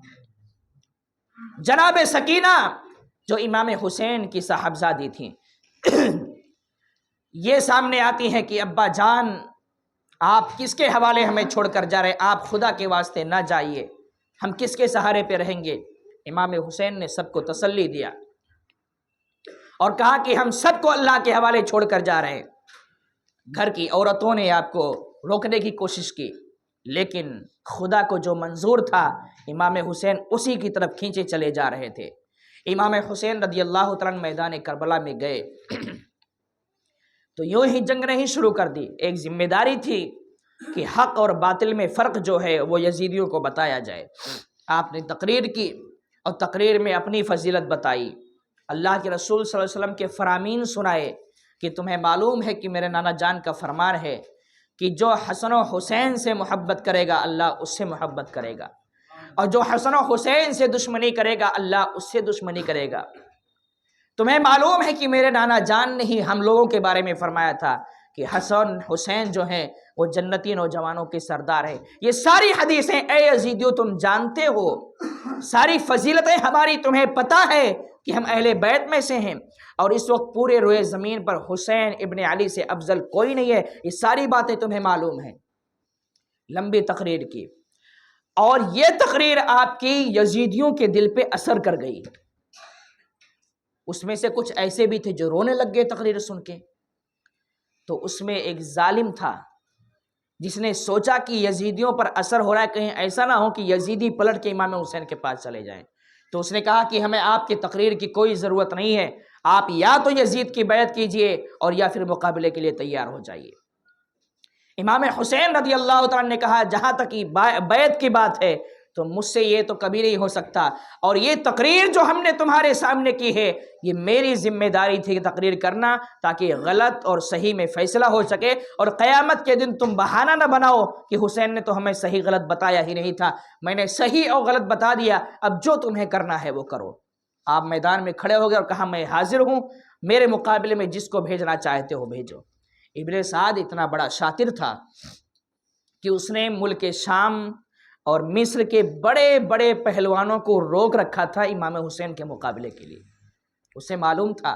[SPEAKER 1] جناب سکینہ جو امام حسین کی صاحبزادی تھیں، یہ سامنے آتی ہیں کہ ابا جان آپ کس کے حوالے ہمیں چھوڑ کر جا رہے ہیں؟ آپ خدا کے واسطے نہ جائیے، ہم کس کے سہارے پہ رہیں گے؟ امام حسین نے سب کو تسلی دیا اور کہا کہ ہم سب کو اللہ کے حوالے چھوڑ کر جا رہے ہیں۔ گھر کی عورتوں نے آپ کو روکنے کی کوشش کی، لیکن خدا کو جو منظور تھا امام حسین اسی کی طرف کھینچے چلے جا رہے تھے۔ امام حسین رضی اللہ تعالیٰ میدان کربلا میں گئے تو یوں ہی جنگ نہیں شروع کر دی۔ ایک ذمہ داری تھی کہ حق اور باطل میں فرق جو ہے وہ یزیدیوں کو بتایا جائے۔ آپ نے تقریر کی اور تقریر میں اپنی فضیلت بتائی، اللہ کے رسول صلی اللہ علیہ وسلم کے فرامین سنائے کہ تمہیں معلوم ہے کہ میرے نانا جان کا فرمان ہے کہ جو حسن و حسین سے محبت کرے گا اللہ اس سے محبت کرے گا، اور جو حسن و حسین سے دشمنی کرے گا اللہ اس سے دشمنی کرے گا۔ تمہیں معلوم ہے کہ میرے نانا جان نے ہی ہم لوگوں کے بارے میں فرمایا تھا کہ حسن حسین جو ہیں وہ جنتی نوجوانوں کے سردار ہیں۔ یہ ساری حدیثیں اے یزیدیو تم جانتے ہو، ساری فضیلتیں ہماری تمہیں پتہ ہے کہ ہم اہل بیت میں سے ہیں، اور اس وقت پورے روئے زمین پر حسین ابن علی سے افضل کوئی نہیں ہے، یہ ساری باتیں تمہیں معلوم ہیں۔ لمبی تقریر کی، اور یہ تقریر آپ کی یزیدیوں کے دل پہ اثر کر گئی۔ اس میں سے کچھ ایسے بھی تھے جو رونے لگ گئے تقریر سن کے۔ تو اس میں ایک ظالم تھا جس نے سوچا کہ یزیدیوں پر اثر ہو رہا ہے، کہیں ایسا نہ ہو کہ یزیدی پلٹ کے امام حسین کے پاس چلے جائیں۔ تو اس نے کہا کہ ہمیں آپ کی تقریر کی کوئی ضرورت نہیں ہے، آپ یا تو یزید کی بیعت کیجئے اور یا پھر مقابلے کے لیے تیار ہو جائیے۔ امام حسین رضی اللہ تعالیٰ نے کہا جہاں تک بیعت کی بات ہے تو مجھ سے یہ تو کبھی نہیں ہو سکتا، اور یہ تقریر جو ہم نے تمہارے سامنے کی ہے یہ میری ذمہ داری تھی کہ تقریر کرنا، تاکہ غلط اور صحیح میں فیصلہ ہو سکے، اور قیامت کے دن تم بہانہ نہ بناؤ کہ حسین نے تو ہمیں صحیح غلط بتایا ہی نہیں تھا، میں نے صحیح اور غلط بتا دیا، اب جو تمہیں کرنا ہے وہ کرو۔ آپ میدان میں کھڑے ہو گئے اور کہا میں حاضر ہوں، میرے مقابلے میں جس کو بھیجنا چاہتے ہو بھیجو۔ ابن سعد اتنا بڑا شاطر تھا کہ اس نے ملک شام اور مصر کے بڑے بڑے پہلوانوں کو روک رکھا تھا امام حسین کے مقابلے کے لیے۔ اسے معلوم تھا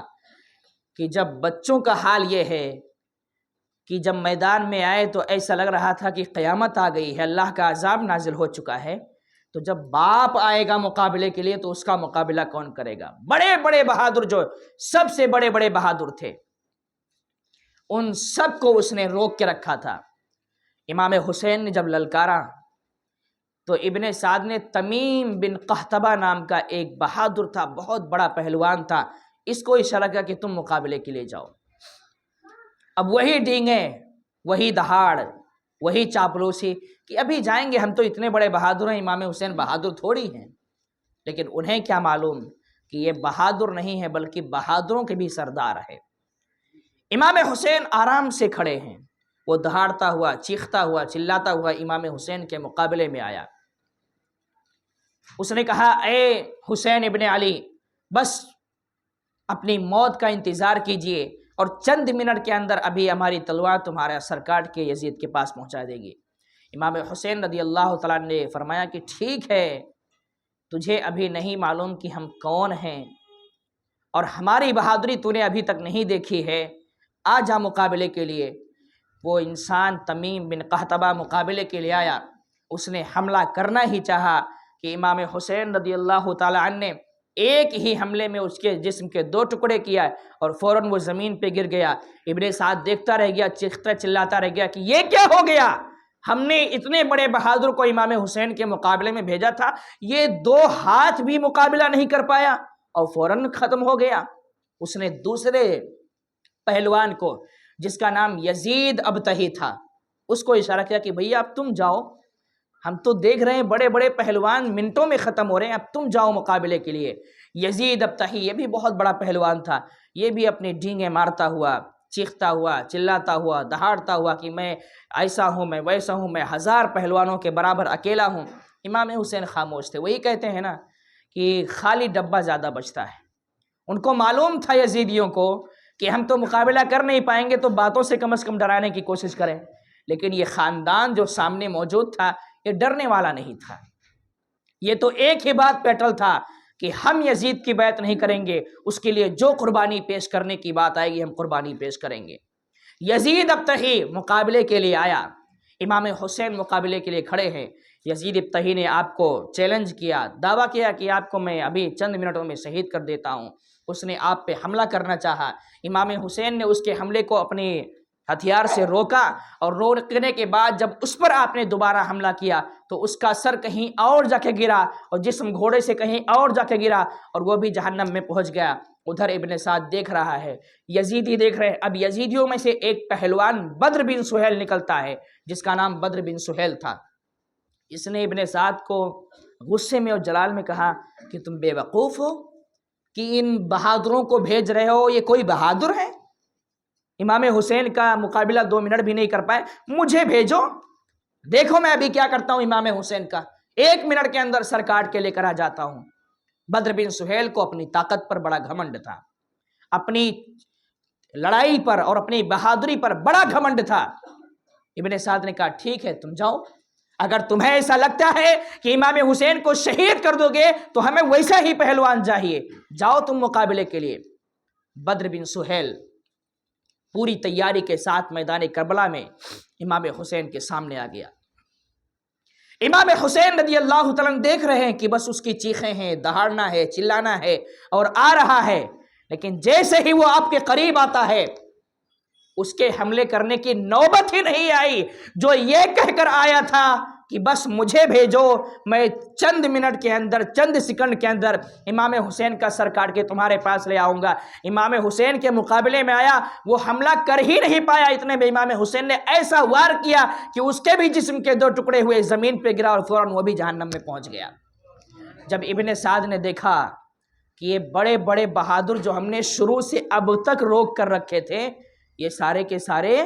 [SPEAKER 1] کہ جب بچوں کا حال یہ ہے کہ جب میدان میں آئے تو ایسا لگ رہا تھا کہ قیامت آ گئی ہے، اللہ کا عذاب نازل ہو چکا ہے، تو جب باپ آئے گا مقابلے کے لیے تو اس کا مقابلہ کون کرے گا؟ بڑے بڑے بہادر جو سب سے بڑے بڑے بہادر تھے ان سب کو اس نے روک کے رکھا تھا۔ امام حسین نے جب للکارا تو ابن سعد نے تمیم بن قحطبہ نام کا ایک بہادر تھا، بہت بڑا پہلوان تھا، اس کو اشارہ کیا کہ تم مقابلے کے لیے جاؤ۔ اب وہی ڈینگیں، وہی دہاڑ، وہی چاپلوسی کہ ابھی جائیں گے، ہم تو اتنے بڑے بہادر ہیں، امام حسین بہادر تھوڑی ہیں۔ لیکن انہیں کیا معلوم کہ یہ بہادر نہیں ہے بلکہ بہادروں کے بھی سردار ہے۔ امام حسین آرام سے کھڑے ہیں، وہ دہاڑتا ہوا، چیختا ہوا، چلاتا ہوا امام حسین کے مقابلے میں آیا۔ اس نے کہا اے حسین ابن علی، بس اپنی موت کا انتظار کیجئے اور چند منٹ کے اندر ابھی ہماری تلوار تمہارا سر کاٹ کے یزید کے پاس پہنچا دے گی۔ امام حسین رضی اللہ تعالیٰ نے فرمایا کہ ٹھیک ہے، تجھے ابھی نہیں معلوم کہ ہم کون ہیں اور ہماری بہادری تو نے ابھی تک نہیں دیکھی ہے، آ جا مقابلے کے لیے۔ وہ انسان تمیم بن قحطبہ مقابلے کے لیے آیا، اس نے حملہ کرنا ہی چاہا کہ امام حسین رضی اللہ تعالیٰ عنہ نے ایک ہی حملے میں اس کے جسم کے 2 ٹکڑے کیا اور فوراً وہ زمین پہ گر گیا۔ ابن سعد دیکھتا رہ گیا، چیختا چلاتا رہ گیا کہ یہ کیا ہو گیا، ہم نے اتنے بڑے بہادر کو امام حسین کے مقابلے میں بھیجا تھا، یہ 2 ہاتھ بھی مقابلہ نہیں کر پایا اور فوراً ختم ہو گیا۔ اس نے دوسرے پہلوان کو جس کا نام یزید ابتہی تھا اس کو اشارہ کیا کہ بھئی اب تم جاؤ، ہم تو دیکھ رہے ہیں بڑے بڑے پہلوان منٹوں میں ختم ہو رہے ہیں، اب تم جاؤ مقابلے کے لیے۔ یزید ابتہی یہ بھی بہت بڑا پہلوان تھا، یہ بھی اپنی ڈینگیں مارتا ہوا، چیختا ہوا، چلاتا ہوا، دہاڑتا ہوا کہ میں ایسا ہوں، میں ویسا ہوں، میں 1000 پہلوانوں کے برابر اکیلا ہوں۔ امام حسین خاموش تھے۔ وہی کہتے ہیں نا کہ خالی ڈبہ زیادہ بچتا ہے۔ ان کو معلوم تھا یزیدیوں کو کہ ہم تو مقابلہ کر نہیں پائیں گے، تو باتوں سے کم ڈرانے کی کوشش کریں، لیکن یہ خاندان جو سامنے موجود تھا یہ ڈرنے والا نہیں تھا، یہ تو ایک ہی بات پہ اٹل تھا کہ ہم یزید کی بیعت نہیں کریں گے، اس کے لیے جو قربانی پیش کرنے کی بات آئے گی ہم قربانی پیش کریں گے۔ یزید ابتہی مقابلے کے لیے آیا، امام حسین مقابلے کے لیے کھڑے ہیں۔ یزید ابتہی نے آپ کو چیلنج کیا، دعویٰ کیا کہ آپ کو میں ابھی چند منٹوں میں شہید کر دیتا ہوں۔ اس نے آپ پہ حملہ کرنا چاہا، امام حسین نے اس کے حملے کو اپنے ہتھیار سے روکا، اور روکنے کے بعد جب اس پر آپ نے دوبارہ حملہ کیا تو اس کا سر کہیں اور جا کے گرا اور جسم گھوڑے سے کہیں اور جا کے گرا اور وہ بھی جہنم میں پہنچ گیا۔ ادھر ابن سعد دیکھ رہا ہے، یزیدی دیکھ رہے ہیں۔ اب یزیدیوں میں سے ایک پہلوان بدر بن سہیل نکلتا ہے، جس کا نام بدر بن سہیل تھا۔ اس نے ابن سعد کو غصے میں اور جلال میں کہا کہ تم بے وقوف ہو کہ ان بہادروں کو بھیج رہے ہو، یہ کوئی بہادر ہے؟ امام حسین کا مقابلہ 2 منٹ بھی نہیں کر پائے، مجھے بھیجو، دیکھو میں ابھی کیا کرتا ہوں امام حسین کا، 1 منٹ کے اندر سر کاٹ کے لے کر آ جاتا ہوں۔ بدر بن سہیل کو اپنی طاقت پر بڑا گھمنڈ تھا، اپنی لڑائی پر اور اپنی بہادری پر بڑا گھمنڈ تھا۔ ابن سعد نے کہا ٹھیک ہے تم جاؤ، اگر تمہیں ایسا لگتا ہے کہ امام حسین کو شہید کر دو گے تو ہمیں ویسا ہی پہلوان چاہیے، جاؤ تم مقابلے کے لیے۔ بدر بن سہیل پوری تیاری کے ساتھ میدان کربلا میں امام حسین کے سامنے آ گیا۔ امام حسین رضی اللہ تعالیٰ دیکھ رہے ہیں کہ بس اس کی چیخیں ہیں، دہاڑنا ہے، چلانا ہے اور آ رہا ہے، لیکن جیسے ہی وہ آپ کے قریب آتا ہے اس کے حملے کرنے کی نوبت ہی نہیں آئی، جو یہ کہہ کر آیا تھا کہ بس مجھے بھیجو، میں چند منٹ کے اندر، چند سیکنڈ کے اندر امام حسین کا سر کاٹ کے تمہارے پاس لے آؤں گا۔ امام حسین کے مقابلے میں آیا، وہ حملہ کر ہی نہیں پایا، اتنے میں امام حسین نے ایسا وار کیا کہ اس کے بھی جسم کے 2 ٹکڑے ہوئے، زمین پہ گرا اور فوراً وہ بھی جہنم میں پہنچ گیا۔ جب ابن سعد نے دیکھا کہ یہ بڑے بڑے بہادر جو ہم نے شروع سے اب تک روک کر رکھے تھے یہ سارے کے سارے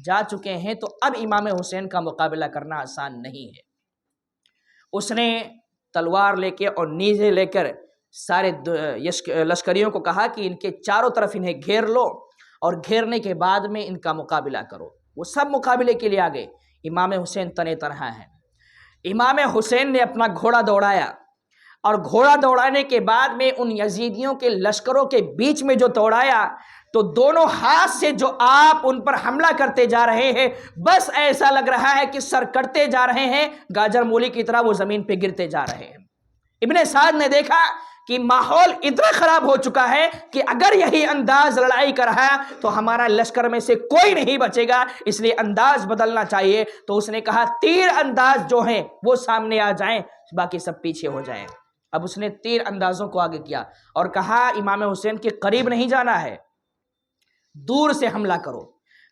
[SPEAKER 1] جا چکے ہیں، تو اب امام حسین کا مقابلہ کرنا آسان نہیں ہے۔ اس نے تلوار لے کے اور نیزے لے کر سارے لشکریوں کو کہا کہ ان کے چاروں طرف انہیں گھیر لو اور گھیرنے کے بعد میں ان کا مقابلہ کرو۔ وہ سب مقابلے کے لیے آ گئے، امام حسین تنے تنہا ہیں۔ امام حسین نے اپنا گھوڑا دوڑایا اور گھوڑا دوڑانے کے بعد میں ان یزیدیوں کے لشکروں کے بیچ میں جو دوڑایا تو دونوں ہاتھ سے جو آپ ان پر حملہ کرتے جا رہے ہیں بس ایسا لگ رہا ہے کہ سر کٹتے جا رہے ہیں، گاجر مولی کی طرح وہ زمین پہ گرتے جا رہے ہیں۔ ابن سعد نے دیکھا کہ ماحول اتنا خراب ہو چکا ہے کہ اگر یہی انداز لڑائی کا رہا تو ہمارا لشکر میں سے کوئی نہیں بچے گا، اس لیے انداز بدلنا چاہیے۔ تو اس نے کہا تیر انداز جو ہیں وہ سامنے آ جائیں، باقی سب پیچھے ہو جائیں۔ اب اس نے تیر اندازوں کو آگے کیا اور کہا امام حسین کے قریب نہیں جانا ہے، دور سے حملہ کرو،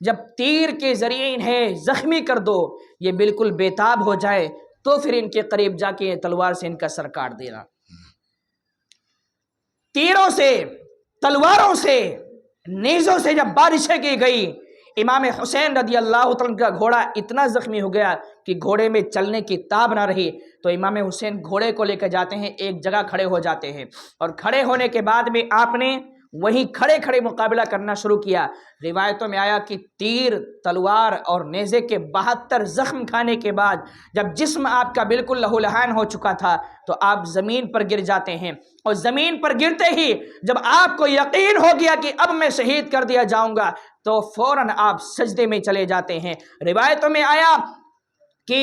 [SPEAKER 1] جب تیر کے ذریعے انہیں زخمی کر دو، یہ بالکل بے تاب ہو جائے تو پھر ان کے قریب جا کے تلوار سے ان کا سر کاٹ دینا۔ تیروں سے، تلواروں سے، نیزوں سے جب بارشیں کی گئی، امام حسین رضی اللہ عنہ کا گھوڑا اتنا زخمی ہو گیا کہ گھوڑے میں چلنے کی تاب نہ رہی، تو امام حسین گھوڑے کو لے کر جاتے ہیں، ایک جگہ کھڑے ہو جاتے ہیں اور کھڑے ہونے کے بعد میں آپ نے وہیں کھڑے کھڑے مقابلہ کرنا شروع کیا۔ روایتوں میں آیا کہ تیر، تلوار اور نیزے کے 72 زخم کھانے کے بعد جب جسم آپ کا بالکل لہو لہان ہو چکا تھا تو آپ زمین پر گر جاتے ہیں، اور زمین پر گرتے ہی جب آپ کو یقین ہو گیا کہ اب میں شہید کر دیا جاؤں گا تو فوراً آپ سجدے میں چلے جاتے ہیں۔ روایتوں میں آیا کہ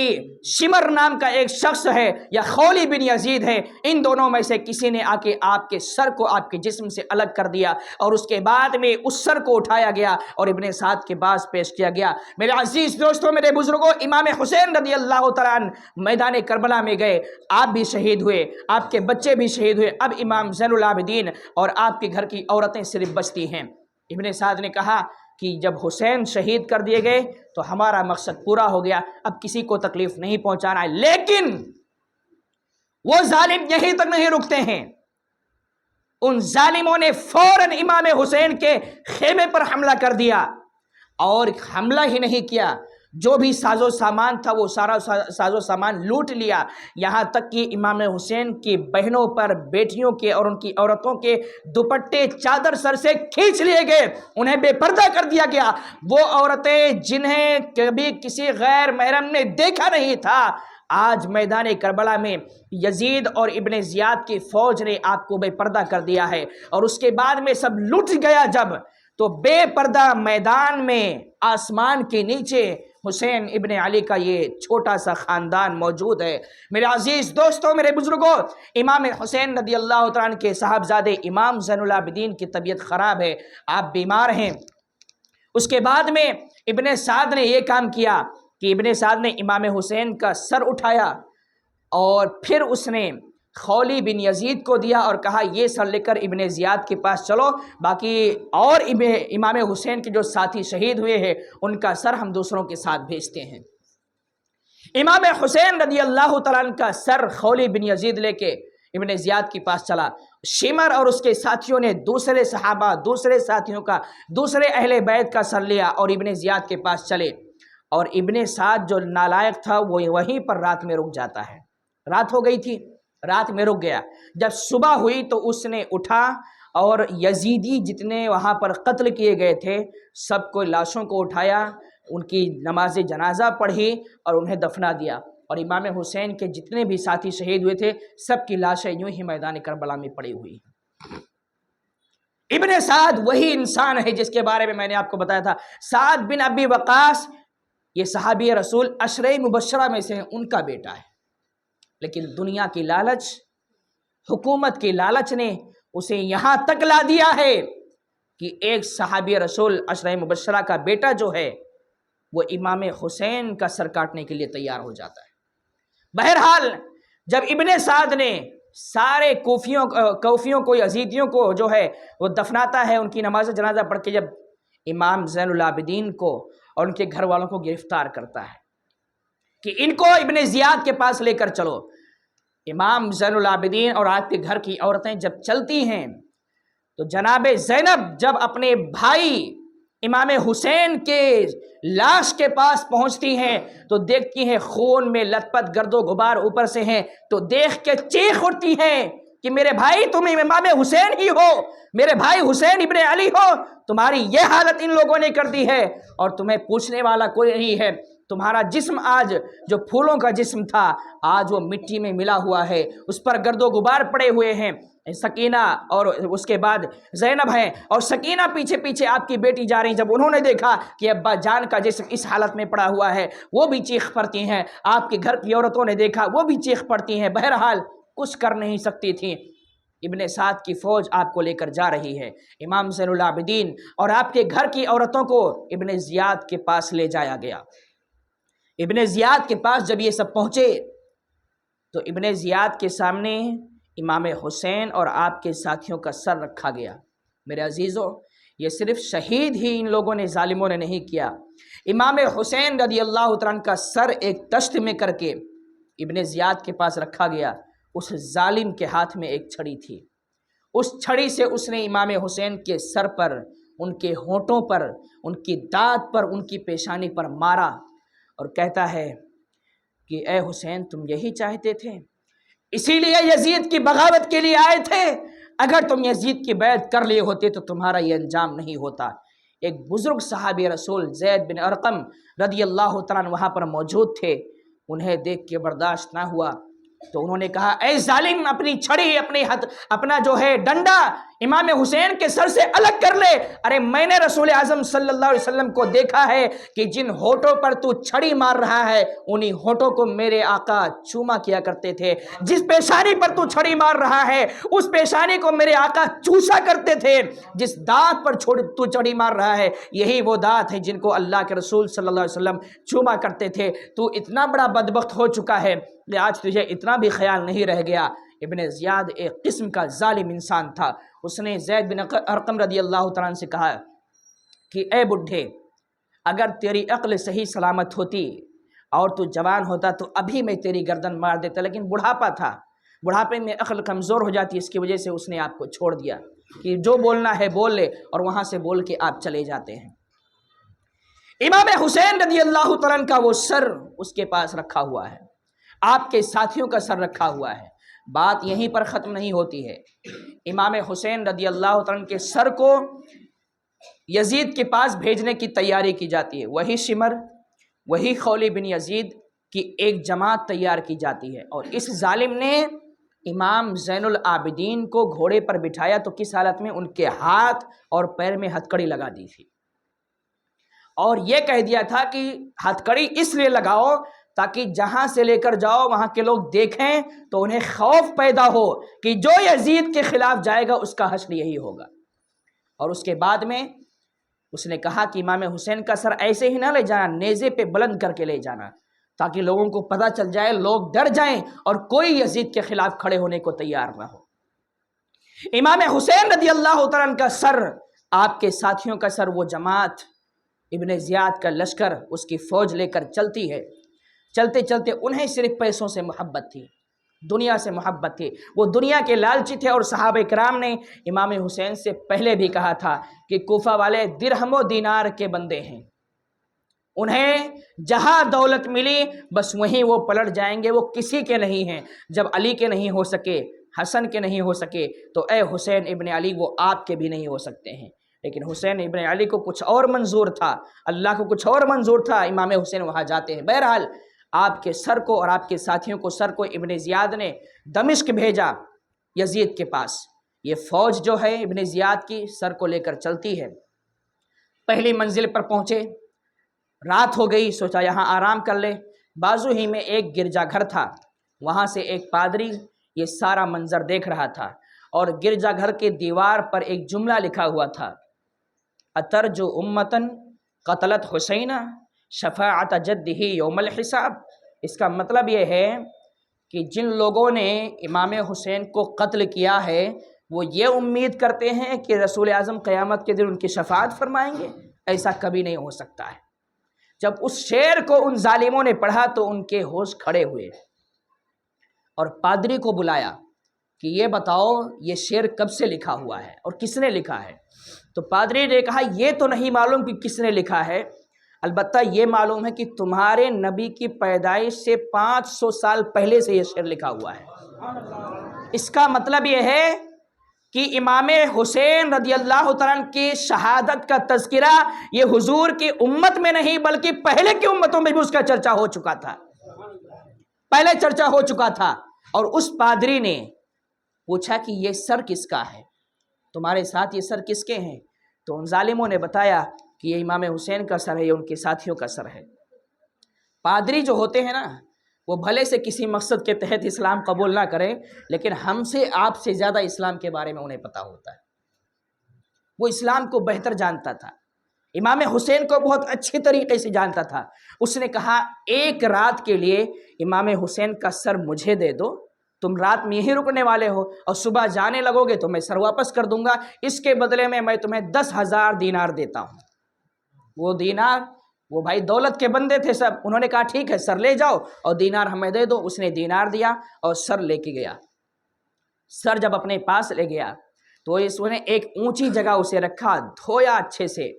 [SPEAKER 1] شمر نام کا ایک شخص ہے یا خولی بن یزید ہے، ان دونوں میں سے کسی نے آ کے آپ کے سر کو آپ کے جسم سے الگ کر دیا اور اس کے بعد میں اس سر کو اٹھایا گیا اور ابن سعد کے پاس پیش کیا گیا۔ میرے عزیز دوستوں، میرے بزرگوں، امام حسین رضی اللہ تعالیٰ عنہ میدان کربلا میں گئے، آپ بھی شہید ہوئے، آپ کے بچے بھی شہید ہوئے، اب امام زین العابدین اور آپ کے گھر کی عورتیں صرف بچتی ہیں۔ ابن سعد نے کہا کہ جب حسین شہید کر دیے گئے تو ہمارا مقصد پورا ہو گیا، اب کسی کو تکلیف نہیں پہنچانا ہے۔ لیکن وہ ظالم یہیں تک نہیں رکتے ہیں، ان ظالموں نے فوراً امام حسین کے خیمے پر حملہ کر دیا، اور حملہ ہی نہیں کیا، جو بھی ساز و سامان تھا وہ سارا ساز و سامان لوٹ لیا، یہاں تک کہ امام حسین کی بہنوں پر، بیٹیوں کے اور ان کی عورتوں کے دوپٹے چادر سر سے کھینچ لیے گئے، انہیں بے پردہ کر دیا گیا۔ وہ عورتیں جنہیں کبھی کسی غیر محرم نے دیکھا نہیں تھا، آج میدان کربلا میں یزید اور ابن زیاد کی فوج نے آپ کو بے پردہ کر دیا ہے، اور اس کے بعد میں سب لٹ گیا جب، تو بے پردہ میدان میں آسمان کے نیچے حسین ابن علی کا یہ چھوٹا سا خاندان موجود ہے۔ میرے عزیز دوستوں، میرے بزرگوں، امام حسین رضی اللہ تعالیٰ عنہ کے صاحبزادے امام زین العابدین کی طبیعت خراب ہے، آپ بیمار ہیں۔ اس کے بعد میں ابن سعد نے یہ کام کیا کہ ابن سعد نے امام حسین کا سر اٹھایا اور پھر اس نے خولی بن یزید کو دیا اور کہا یہ سر لے کر ابن زیاد کے پاس چلو، باقی اور امام حسین کے جو ساتھی شہید ہوئے ہیں ان کا سر ہم دوسروں کے ساتھ بھیجتے ہیں۔ امام حسین رضی اللہ تعالیٰ عنہ کا سر خولی بن یزید لے کے ابن زیاد کے پاس چلا۔ شمر اور اس کے ساتھیوں نے دوسرے صحابہ، دوسرے ساتھیوں کا، دوسرے اہل بیت کا سر لیا اور ابن زیاد کے پاس چلے، اور ابن سعد جو نالائق تھا وہ وہیں پر رات میں رک جاتا ہے۔ رات ہو گئی تھی، رات میں رک گیا۔ جب صبح ہوئی تو اس نے اٹھا اور یزیدی جتنے وہاں پر قتل کیے گئے تھے سب کو لاشوں کو اٹھایا، ان کی نماز جنازہ پڑھی اور انہیں دفنا دیا، اور امام حسین کے جتنے بھی ساتھی شہید ہوئے تھے سب کی لاشیں یوں ہی میدان کربلا میں پڑی ہوئی۔ ابن سعد وہی انسان ہے جس کے بارے میں نے آپ کو بتایا تھا، سعد بن ابی وقاص، یہ صحابی رسول عشرہ مبشرہ میں سے ان کا بیٹا ہے، لیکن دنیا کی لالچ، حکومت کی لالچ نے اسے یہاں تک لا دیا ہے کہ ایک صحابی رسول عشرہ مبشرہ کا بیٹا جو ہے وہ امام حسین کا سر کاٹنے کے لیے تیار ہو جاتا ہے۔ بہرحال جب ابن سعد نے سارے کوفیوں کو، یزیدیوں کو جو ہے وہ دفناتا ہے، ان کی نماز جنازہ پڑھ کے جب امام زین العابدین کو اور ان کے گھر والوں کو گرفتار کرتا ہے کہ ان کو ابن زیاد کے پاس لے کر چلو، امام زین العابدین اور آپ کے گھر کی عورتیں جب چلتی ہیں تو جناب زینب جب اپنے بھائی امام حسین کے لاش کے پاس پہنچتی ہیں تو دیکھتی ہیں خون میں لت پت گرد و غبار اوپر سے ہیں، تو دیکھ کے چیخ اٹھتی ہیں کہ میرے بھائی تم امام حسین ہی ہو، میرے بھائی حسین ابن علی ہو، تمہاری یہ حالت ان لوگوں نے کر دی ہے اور تمہیں پوچھنے والا کوئی نہیں ہے، تمہارا جسم آج جو پھولوں کا جسم تھا آج وہ مٹی میں ملا ہوا ہے، اس پر گرد و غبار پڑے ہوئے ہیں۔ سکینہ اور اس کے بعد زینب ہیں، اور سکینہ پیچھے پیچھے آپ کی بیٹی جا رہی، جب انہوں نے دیکھا کہ ابا جان کا جسم اس حالت میں پڑا ہوا ہے وہ بھی چیخ پڑتی ہیں، آپ کے گھر کی عورتوں نے دیکھا وہ بھی چیخ پڑتی ہیں، بہرحال کچھ کر نہیں سکتی تھیں۔ ابن سعد کی فوج آپ کو لے کر جا رہی ہے، امام زین العابدین اور آپ کے گھر کی عورتوں کو ابن زیاد کے پاس لے جایا گیا۔ ابن زیاد کے پاس جب یہ سب پہنچے تو ابن زیاد کے سامنے امام حسین اور آپ کے ساتھیوں کا سر رکھا گیا۔ میرے عزیزوں، یہ صرف شہید ہی ان لوگوں نے، ظالموں نے نہیں کیا، امام حسین رضی اللہ تعالیٰ عنہ کا سر ایک تشت میں کر کے ابن زیاد کے پاس رکھا گیا۔ اس ظالم کے ہاتھ میں ایک چھڑی تھی، اس چھڑی سے اس نے امام حسین کے سر پر، ان کے ہونٹوں پر، ان کی دانت پر، ان کی پیشانی پر مارا اور کہتا ہے کہ اے حسین تم یہی چاہتے تھے، اسی لیے یزید کی بغاوت کے لیے آئے تھے، اگر تم یزید کی بیعت کر لیے ہوتے تو تمہارا یہ انجام نہیں ہوتا۔ ایک بزرگ صحابی رسول زید بن ارقم رضی اللہ تعالیٰ عنہ وہاں پر موجود تھے، انہیں دیکھ کے برداشت نہ ہوا تو انہوں نے کہا اے ظالم، اپنی چھڑی، اپنا جو ہے ڈنڈا امام حسین کے سر سے الگ کر لے۔ ارے میں نے رسول اعظم صلی اللہ علیہ وسلم کو دیکھا ہے کہ جن ہونٹوں پر تو چھڑی مار رہا ہے انہی ہونٹوں کو میرے آقا چوما کیا کرتے تھے، جس پیشانی پر تو چھڑی مار رہا ہے اس پیشانی کو میرے آقا چوسا کرتے تھے، جس دانت پر تو چھڑی مار رہا ہے یہی وہ دانت ہے جن کو اللہ کے رسول صلی اللہ علیہ وسلم چوما کرتے تھے۔ تو اتنا بڑا بدبخت ہو چکا ہے کہ آج تجھے اتنا بھی خیال نہیں رہ گیا۔ ابن زیاد ایک قسم کا ظالم انسان تھا، اس نے زید بن ارقم رضی اللہ تعالیٰ عنہ سے کہا کہ اے بڈھے، اگر تیری عقل صحیح سلامت ہوتی اور تو جوان ہوتا تو ابھی میں تیری گردن مار دیتا، لیکن بڑھاپا تھا، بڑھاپے میں عقل کمزور ہو جاتی، اس کی وجہ سے اس نے آپ کو چھوڑ دیا کہ جو بولنا ہے بول لے اور وہاں سے بول کے آپ چلے جاتے ہیں۔ امام حسین رضی اللہ تعالیٰ عنہ کا وہ سر اس کے پاس رکھا ہوا ہے، آپ کے ساتھیوں کا سر رکھا ہوا ہے۔ بات یہیں پر ختم نہیں ہوتی ہے، امام حسین رضی اللہ تعالیٰ عنہ کے سر کو یزید کے پاس بھیجنے کی تیاری کی جاتی ہے۔ وہی شمر، وہی خولی بن یزید کی ایک جماعت تیار کی جاتی ہے، اور اس ظالم نے امام زین العابدین کو گھوڑے پر بٹھایا تو کس حالت میں؟ ان کے ہاتھ اور پیر میں ہتھکڑی لگا دی تھی، اور یہ کہہ دیا تھا کہ ہتھکڑی اس لیے لگاؤ تاکہ جہاں سے لے کر جاؤ وہاں کے لوگ دیکھیں تو انہیں خوف پیدا ہو کہ جو یزید کے خلاف جائے گا اس کا حشر یہی ہوگا۔ اور اس کے بعد میں اس نے کہا کہ امام حسین کا سر ایسے ہی نہ لے جانا، نیزے پہ بلند کر کے لے جانا تاکہ لوگوں کو پتہ چل جائے، لوگ ڈر جائیں اور کوئی یزید کے خلاف کھڑے ہونے کو تیار نہ ہو۔ امام حسین رضی اللہ تعالیٰ عنہ کا سر، آپ کے ساتھیوں کا سر، وہ جماعت ابن زیاد کا لشکر، اس کی فوج لے کر چلتی ہے۔ چلتے چلتے انہیں صرف پیسوں سے محبت تھی، دنیا سے محبت تھی، وہ دنیا کے لالچی تھے، اور صحابہ کرام نے امام حسین سے پہلے بھی کہا تھا کہ کوفہ والے درہم و دینار کے بندے ہیں، انہیں جہاں دولت ملی بس وہیں وہ پلٹ جائیں گے، وہ کسی کے نہیں ہیں۔ جب علی کے نہیں ہو سکے، حسن کے نہیں ہو سکے، تو اے حسین ابن علی وہ آپ کے بھی نہیں ہو سکتے ہیں۔ لیکن حسین ابن علی کو کچھ اور منظور تھا، اللہ کو کچھ اور منظور تھا، امام حسین وہاں جاتے ہیں۔ بہرحال آپ کے سر کو اور آپ کے ساتھیوں کو، سر کو ابن زیاد نے دمشق بھیجا یزید کے پاس۔ یہ فوج جو ہے ابن زیاد کی سر کو لے کر چلتی ہے، پہلی منزل پر پہنچے، رات ہو گئی، سوچا یہاں آرام کر لے۔ بازو ہی میں ایک گرجا گھر تھا، وہاں سے ایک پادری یہ سارا منظر دیکھ رہا تھا، اور گرجا گھر کے دیوار پر ایک جملہ لکھا ہوا تھا، اترجو امتن قتلت حسینہ شفاعت جدہ یوم الحساب۔ اس کا مطلب یہ ہے کہ جن لوگوں نے امام حسین کو قتل کیا ہے وہ یہ امید کرتے ہیں کہ رسول اعظم قیامت کے دن ان کی شفاعت فرمائیں گے، ایسا کبھی نہیں ہو سکتا ہے۔ جب اس شعر کو ان ظالموں نے پڑھا تو ان کے ہوش کھڑے ہوئے، اور پادری کو بلایا کہ یہ بتاؤ یہ شعر کب سے لکھا ہوا ہے اور کس نے لکھا ہے؟ تو پادری نے کہا یہ تو نہیں معلوم کہ کس نے لکھا ہے، البتہ یہ معلوم ہے کہ تمہارے نبی کی پیدائش سے 500 سال پہلے سے یہ شعر لکھا ہوا ہے۔ اس کا مطلب یہ ہے کہ امام حسین رضی اللہ تعالیٰ عنہ کی شہادت کا تذکرہ یہ حضور کی امت میں نہیں بلکہ پہلے کی امتوں میں بھی اس کا چرچا ہو چکا تھا، پہلے چرچا ہو چکا تھا۔ اور اس پادری نے پوچھا کہ یہ سر کس کا ہے، تمہارے ساتھ یہ سر کس کے ہیں؟ تو ان ظالموں نے بتایا کہ یہ امام حسین کا سر ہے، یہ ان کے ساتھیوں کا سر ہے۔ پادری جو ہوتے ہیں نا وہ بھلے سے کسی مقصد کے تحت اسلام قبول نہ کریں، لیکن ہم سے آپ سے زیادہ اسلام کے بارے میں انہیں پتہ ہوتا ہے، وہ اسلام کو بہتر جانتا تھا، امام حسین کو بہت اچھی طریقے سے جانتا تھا۔ اس نے کہا ایک رات کے لیے امام حسین کا سر مجھے دے دو، تم رات میں یہی رکنے والے ہو اور صبح جانے لگو گے تو میں سر واپس کر دوں گا، اس کے بدلے میں تمہیں 10,000 دینار دیتا ہوں۔ وہ دینار، وہ بھائی دولت کے بندے تھے سب، انہوں نے کہا ٹھیک ہے سر لے جاؤ اور دینار ہمیں دے دو۔ اس نے دینار دیا اور سر لے کے گیا۔ سر جب اپنے پاس لے گیا تو اس نے ایک اونچی جگہ اسے رکھا، دھویا اچھے سے،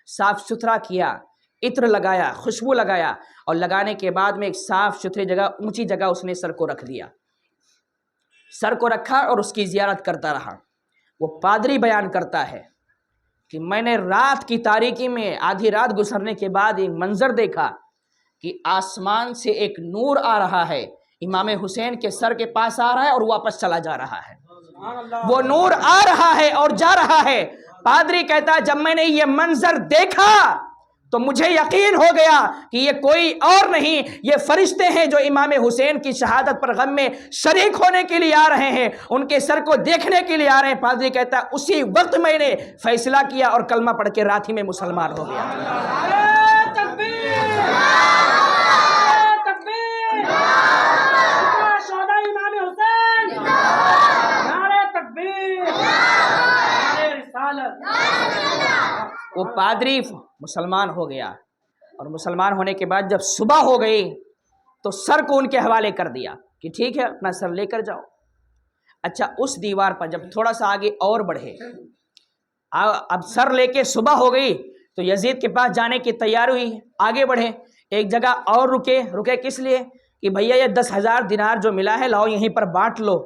[SPEAKER 1] صاف ستھرا کیا، عطر لگایا، خوشبو لگایا، اور لگانے کے بعد میں ایک صاف ستھری جگہ، اونچی جگہ اس نے سر کو رکھ دیا۔ سر کو رکھا اور اس کی زیارت کرتا رہا۔ وہ پادری بیان کرتا ہے کہ میں نے رات کی تاریکی میں آدھی رات گزرنے کے بعد ایک منظر دیکھا کہ آسمان سے ایک نور آ رہا ہے، امام حسین کے سر کے پاس آ رہا ہے اور واپس چلا جا رہا ہے۔ وہ نور آ رہا ہے اور جا رہا ہے۔ پادری کہتا ہے جب میں نے یہ منظر دیکھا تو مجھے یقین ہو گیا کہ یہ کوئی اور نہیں، یہ فرشتے ہیں جو امام حسین کی شہادت پر غم میں شریک ہونے کے لیے آ رہے ہیں، ان کے سر کو دیکھنے کے لیے آ رہے ہیں۔ پادری کہتا ہے اسی وقت میں نے فیصلہ کیا اور کلمہ پڑھ کے رات ہی میں مسلمان ہو گیا۔ وہ پادری مسلمان ہو گیا، اور مسلمان ہونے کے بعد جب صبح ہو گئی تو سر کو ان کے حوالے کر دیا کہ ٹھیک ہے اپنا سر لے کر جاؤ۔ اچھا اس دیوار پر جب تھوڑا سا آگے اور بڑھے، اب سر لے کے صبح ہو گئی تو یزید کے پاس جانے کی تیاری ہوئی، آگے بڑھے، ایک جگہ اور رکے کس لیے کہ بھیا یہ 10,000 دینار جو ملا ہے لاؤ یہیں پر بانٹ لو،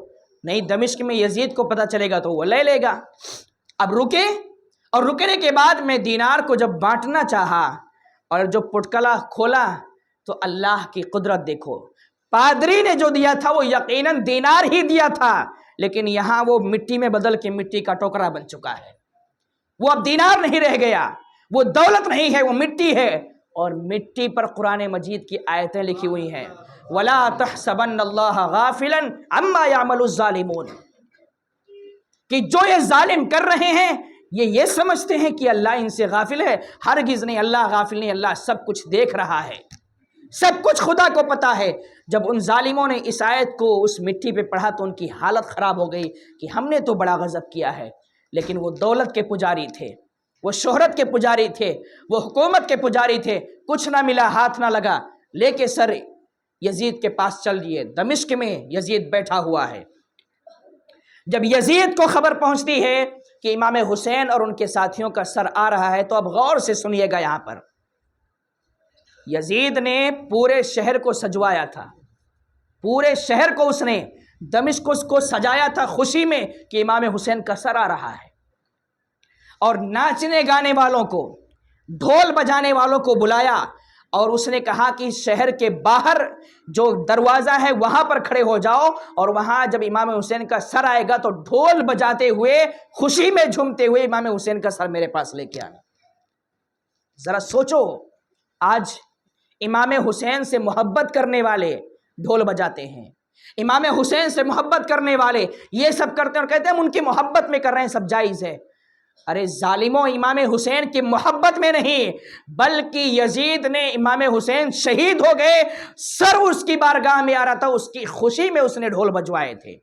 [SPEAKER 1] نہیں دمشق میں یزید کو پتہ چلے گا تو وہ لے لے گا۔ اب رکے، اور رکنے کے بعد میں دینار کو جب بانٹنا چاہا اور جو پٹکلا کھولا تو اللہ کی قدرت دیکھو، پادری نے جو دیا تھا وہ یقیناً دینار ہی دیا تھا، لیکن یہاں وہ مٹی میں بدل کے مٹی کا ٹوکرا بن چکا ہے، وہ اب دینار نہیں رہ گیا، وہ دولت نہیں ہے، وہ مٹی ہے، اور مٹی پر قرآن مجید کی آیتیں لکھی ہوئی ہیں، وَلَا تَحْسَبَنَّ اللَّهَ غَافِلًا عَمَّا يَعْمَلُ الظَّالِمُونَ، کہ جو یہ ظالم کر رہے ہیں یہ سمجھتے ہیں کہ اللہ ان سے غافل ہے، ہرگز نہیں، اللہ غافل نہیں، اللہ سب کچھ دیکھ رہا ہے، سب کچھ خدا کو پتا ہے۔ جب ان ظالموں نے اس آیت کو اس مٹی پہ پڑھا تو ان کی حالت خراب ہو گئی کہ ہم نے تو بڑا غضب کیا ہے، لیکن وہ دولت کے پجاری تھے، وہ شہرت کے پجاری تھے، وہ حکومت کے پجاری تھے، کچھ نہ ملا، ہاتھ نہ لگا، لے کے سر یزید کے پاس چل دیے۔ دمشق میں یزید بیٹھا ہوا ہے۔ جب یزید کو خبر پہنچتی ہے کہ امام حسین اور ان کے ساتھیوں کا سر آ رہا ہے تو اب غور سے سنیے گا، یہاں پر یزید نے پورے شہر کو سجوایا تھا، پورے شہر کو اس نے دمشق کو سجایا تھا خوشی میں کہ امام حسین کا سر آ رہا ہے، اور ناچنے گانے والوں کو، ڈھول بجانے والوں کو بلایا، اور اس نے کہا کہ شہر کے باہر جو دروازہ ہے وہاں پر کھڑے ہو جاؤ، اور وہاں جب امام حسین کا سر آئے گا تو ڈھول بجاتے ہوئے، خوشی میں جھومتے ہوئے امام حسین کا سر میرے پاس لے کے آنا۔ ذرا سوچو، آج امام حسین سے محبت کرنے والے ڈھول بجاتے ہیں، امام حسین سے محبت کرنے والے یہ سب کرتے ہیں اور کہتے ہیں ہم ان کی محبت میں کر رہے ہیں، سب جائز ہے۔ ارے ظالموں، امام حسین کی محبت میں نہیں، بلکہ یزید نے امام حسین شہید ہو گئے، سر اس کی بارگاہ میں آ رہا تھا، اس کی خوشی میں اس نے ڈھول بجوائے تھے،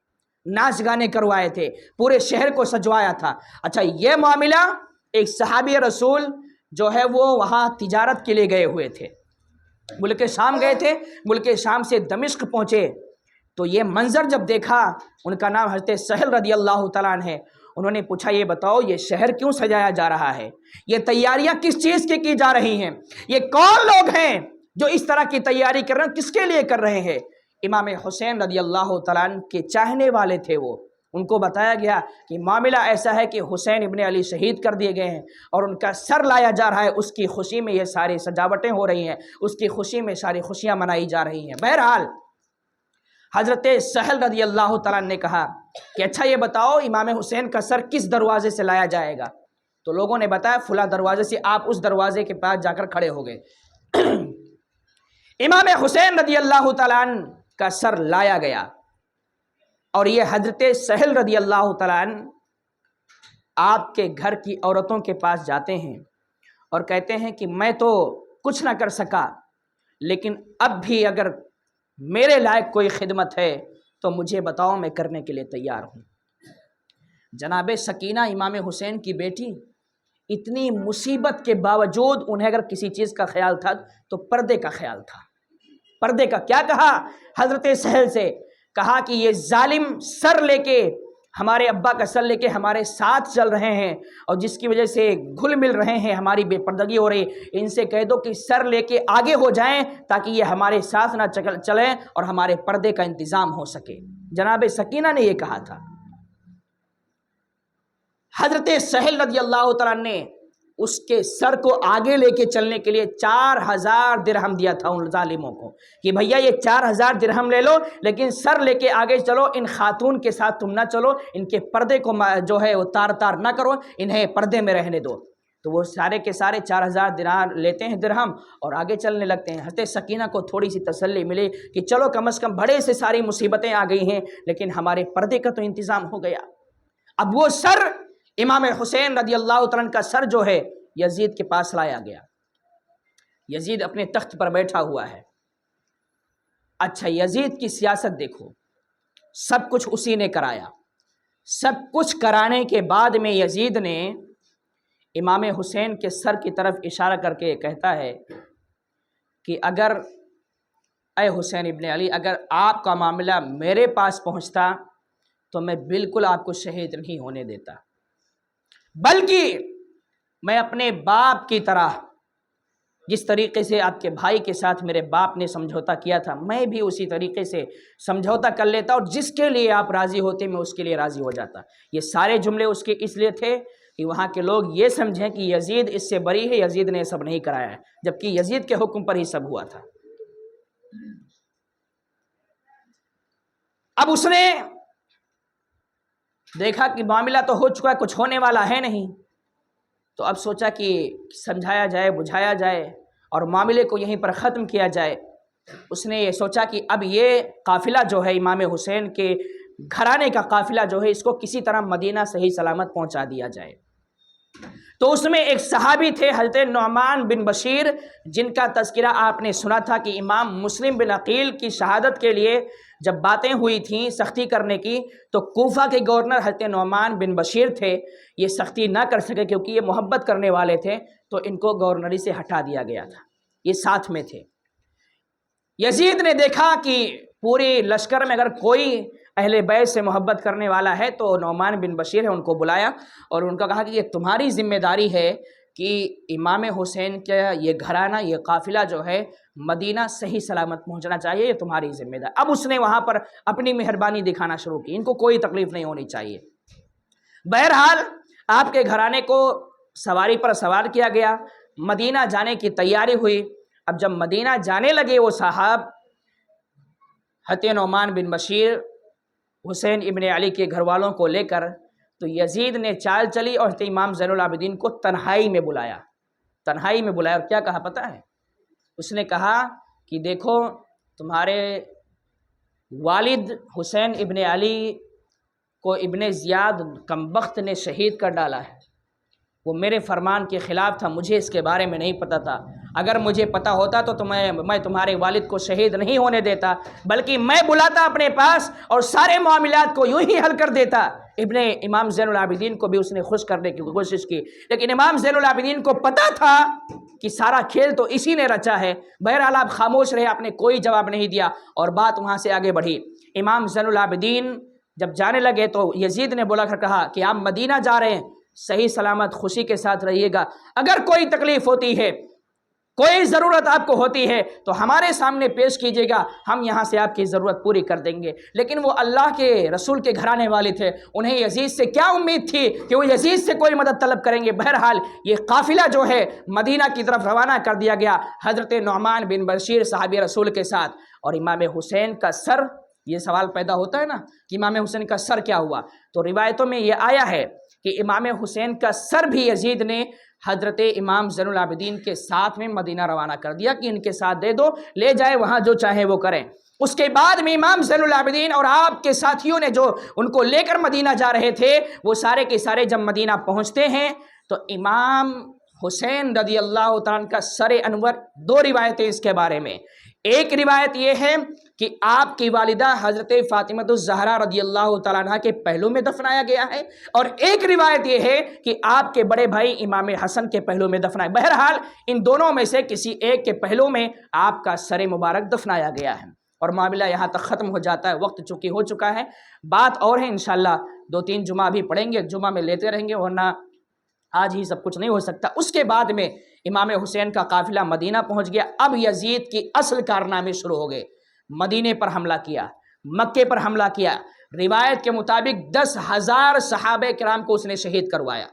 [SPEAKER 1] ناچ گانے کروائے تھے، پورے شہر کو سجوایا تھا۔ اچھا، یہ معاملہ ایک صحابی رسول جو ہے وہ وہاں تجارت کے لیے گئے ہوئے تھے، ملک شام گئے تھے، ملک شام سے دمشق پہنچے تو یہ منظر جب دیکھا، ان کا نام حضرت سہل رضی اللہ تعالیٰ عنہ ہے، انہوں نے پوچھا یہ بتاؤ یہ شہر کیوں سجایا جا رہا ہے، یہ تیاریاں کس چیز کی جا رہی ہیں، یہ کون لوگ ہیں جو اس طرح کی تیاری کر رہے ہیں، کس کے لیے کر رہے ہیں؟ امام حسین رضی اللہ تعالیٰ عنہ کے چاہنے والے تھے وہ، ان کو بتایا گیا کہ معاملہ ایسا ہے کہ حسین ابن علی شہید کر دیے گئے ہیں اور ان کا سر لایا جا رہا ہے، اس کی خوشی میں یہ ساری سجاوٹیں ہو رہی ہیں، اس کی خوشی میں ساری خوشیاں منائی جا رہی ہیں۔ بہرحال حضرت سہل رضی اللہ تعالیٰ نے کہا کہ اچھا یہ بتاؤ امام حسین کا سر کس دروازے سے لایا جائے گا؟ تو لوگوں نے بتایا فلاں دروازے سے، آپ اس دروازے کے پاس جا کر کھڑے ہو گئے۔ امام حسین رضی اللہ تعالیٰ عنہ کا سر لایا گیا، اور یہ حضرت سہل رضی اللہ تعالیٰ عنہ آپ کے گھر کی عورتوں کے پاس جاتے ہیں اور کہتے ہیں کہ میں تو کچھ نہ کر سکا، لیکن اب بھی اگر میرے لائق کوئی خدمت ہے تو مجھے بتاؤ، میں کرنے کے لیے تیار ہوں۔ جناب سکینہ امام حسین کی بیٹی، اتنی مصیبت کے باوجود انہیں اگر کسی چیز کا خیال تھا تو پردے کا خیال تھا۔ پردے کا کیا کہا حضرت سہل سے؟ کہا کہ یہ ظالم سر لے کے، ہمارے ابا کا سر لے کے ہمارے ساتھ چل رہے ہیں اور جس کی وجہ سے گھل مل رہے ہیں، ہماری بے پردگی ہو رہی، ان سے کہہ دو کہ سر لے کے آگے ہو جائیں تاکہ یہ ہمارے ساتھ نہ چلیں اور ہمارے پردے کا انتظام ہو سکے۔ جناب سکینہ نے یہ کہا تھا۔ حضرت سہل رضی اللہ تعالیٰ نے اس کے سر کو آگے لے کے چلنے کے لیے 4000 درہم دیا تھا ان ظالموں کو کہ بھیا یہ 4000 درہم لے لو، لیکن سر لے کے آگے چلو، ان خاتون کے ساتھ تم نہ چلو، ان کے پردے کو جو ہے وہ تار نہ کرو، انہیں پردے میں رہنے دو۔ تو وہ سارے کے سارے 4000 دینار لیتے ہیں درہم اور آگے چلنے لگتے ہیں۔ حضرت سکینہ کو تھوڑی سی تسلی ملی کہ چلو کم از کم بڑے سے ساری مصیبتیں آ گئی ہیں لیکن ہمارے پردے کا تو انتظام ہو گیا۔ اب وہ سر امام حسین رضی اللہ تعالیٰ کا سر جو ہے یزید کے پاس لایا گیا۔ یزید اپنے تخت پر بیٹھا ہوا ہے۔ اچھا یزید کی سیاست دیکھو، سب کچھ اسی نے کرایا۔ سب کچھ کرانے کے بعد میں یزید نے امام حسین کے سر کی طرف اشارہ کر کے کہتا ہے کہ اگر اے حسین ابن علی، اگر آپ کا معاملہ میرے پاس پہنچتا تو میں بالکل آپ کو شہید نہیں ہونے دیتا، بلکہ میں اپنے باپ کی طرح جس طریقے سے آپ کے بھائی کے ساتھ میرے باپ نے سمجھوتا کیا تھا میں بھی اسی طریقے سے سمجھوتا کر لیتا، اور جس کے لیے آپ راضی ہوتے میں اس کے لیے راضی ہو جاتا۔ یہ سارے جملے اس کے اس لیے تھے کہ وہاں کے لوگ یہ سمجھیں کہ یزید اس سے بری ہے، یزید نے سب نہیں کرایا ہے، جبکہ یزید کے حکم پر ہی سب ہوا تھا۔ اب اس نے دیکھا کہ معاملہ تو ہو چکا ہے، کچھ ہونے والا ہے نہیں، تو اب سوچا کہ سمجھایا جائے، بجھایا جائے اور معاملے کو یہیں پر ختم کیا جائے۔ اس نے یہ سوچا کہ اب یہ قافلہ جو ہے امام حسین کے گھرانے کا قافلہ جو ہے اس کو کسی طرح مدینہ صحیح سلامت پہنچا دیا جائے۔ تو اس میں ایک صحابی تھے حضرت نعمان بن بشیر، جن کا تذکرہ آپ نے سنا تھا کہ امام مسلم بن عقیل کی شہادت کے لیے جب باتیں ہوئی تھیں سختی کرنے کی تو کوفہ کے گورنر حضرت نعمان بن بشیر تھے۔ یہ سختی نہ کر سکے کیونکہ یہ محبت کرنے والے تھے، تو ان کو گورنری سے ہٹا دیا گیا تھا، یہ ساتھ میں تھے۔ یزید نے دیکھا کہ پوری لشکر میں اگر کوئی اہل بیت سے محبت کرنے والا ہے تو نعمان بن بشیر ہے، ان کو بلایا اور ان کا کہا کہ یہ تمہاری ذمہ داری ہے کہ امام حسین کا یہ گھرانہ، یہ قافلہ جو ہے مدینہ صحیح سلامت پہنچنا چاہیے، یہ تمہاری ذمہ داری۔ اب اس نے وہاں پر اپنی مہربانی دکھانا شروع کی، ان کو کوئی تکلیف نہیں ہونی چاہیے۔ بہرحال آپ کے گھرانے کو سواری پر سوار کیا گیا، مدینہ جانے کی تیاری ہوئی۔ اب جب مدینہ جانے لگے وہ صاحب حضرت نعمان بن بشیر حسین ابن علی کے گھر والوں کو لے کر، تو یزید نے چال چلی اور حضرت امام زین العابدین کو تنہائی میں بلایا، تنہائی میں بلایا اور کیا کہا پتہ ہے؟ اس نے کہا کہ دیکھو تمہارے والد حسین ابن علی کو ابن زیاد کمبخت نے شہید کر ڈالا ہے، وہ میرے فرمان کے خلاف تھا، مجھے اس کے بارے میں نہیں پتہ تھا، اگر مجھے پتہ ہوتا تو میں تمہارے والد کو شہید نہیں ہونے دیتا، بلکہ میں بلاتا اپنے پاس اور سارے معاملات کو یوں ہی حل کر دیتا۔ ابن امام زین العابدین کو بھی اس نے خوش کرنے کی کوشش کی، لیکن امام زین العابدین کو پتہ تھا کہ سارا کھیل تو اسی نے رچا ہے۔ بہرحال آپ خاموش رہے، آپ نے کوئی جواب نہیں دیا اور بات وہاں سے آگے بڑھی۔ امام زین العابدین جب جانے لگے تو یزید نے بلا کر کہا کہ آپ مدینہ جا رہے ہیں، صحیح سلامت خوشی کے ساتھ رہیے گا، اگر کوئی تکلیف ہوتی ہے، کوئی ضرورت آپ کو ہوتی ہے تو ہمارے سامنے پیش کیجیے گا، ہم یہاں سے آپ کی ضرورت پوری کر دیں گے۔ لیکن وہ اللہ کے رسول کے گھرانے والے تھے، انہیں یزید سے کیا امید تھی کہ وہ یزید سے کوئی مدد طلب کریں گے۔ بہرحال یہ قافلہ جو ہے مدینہ کی طرف روانہ کر دیا گیا حضرت نعمان بن بشیر صحابی رسول کے ساتھ، اور امام حسین کا سر، یہ سوال پیدا ہوتا ہے نا کہ امام حسین کا سر کیا ہوا، تو روایتوں میں یہ آیا ہے کہ امام حسین کا سر بھی یزید نے حضرت امام زین العابدین کے ساتھ میں مدینہ روانہ کر دیا کہ ان کے ساتھ دے دو، لے جائے، وہاں جو چاہے وہ کریں۔ اس کے بعد میں امام زین العابدین اور آپ کے ساتھیوں نے جو ان کو لے کر مدینہ جا رہے تھے، وہ سارے کے سارے جب مدینہ پہنچتے ہیں تو امام حسین رضی اللہ تعالیٰ عنہ کا سر انور، دو روایتیں اس کے بارے میں۔ ایک روایت یہ ہے کہ آپ کی والدہ حضرت فاطمہ الزہرا رضی اللہ تعالیٰ عنہ کے پہلو میں دفنایا گیا ہے، اور ایک روایت یہ ہے کہ آپ کے بڑے بھائی امام حسن کے پہلو میں دفنایا۔ بہرحال ان دونوں میں سے کسی ایک کے پہلو میں آپ کا سر مبارک دفنایا گیا ہے، اور معاملہ یہاں تک ختم ہو جاتا ہے۔ وقت چونکہ ہو چکا ہے، بات اور ہے انشاءاللہ 2-3 جمعہ بھی پڑھیں گے، جمعہ میں لیتے رہیں گے، ورنہ آج ہی سب کچھ نہیں ہو سکتا۔ اس کے بعد میں امام حسین کا قافلہ مدینہ پہنچ گیا۔ اب یزید کی اصل کارنامے شروع ہو گئے، مدینے پر حملہ کیا، مکے پر حملہ کیا، روایت کے مطابق 10,000 صحابہ کرام کو اس نے شہید کروایا،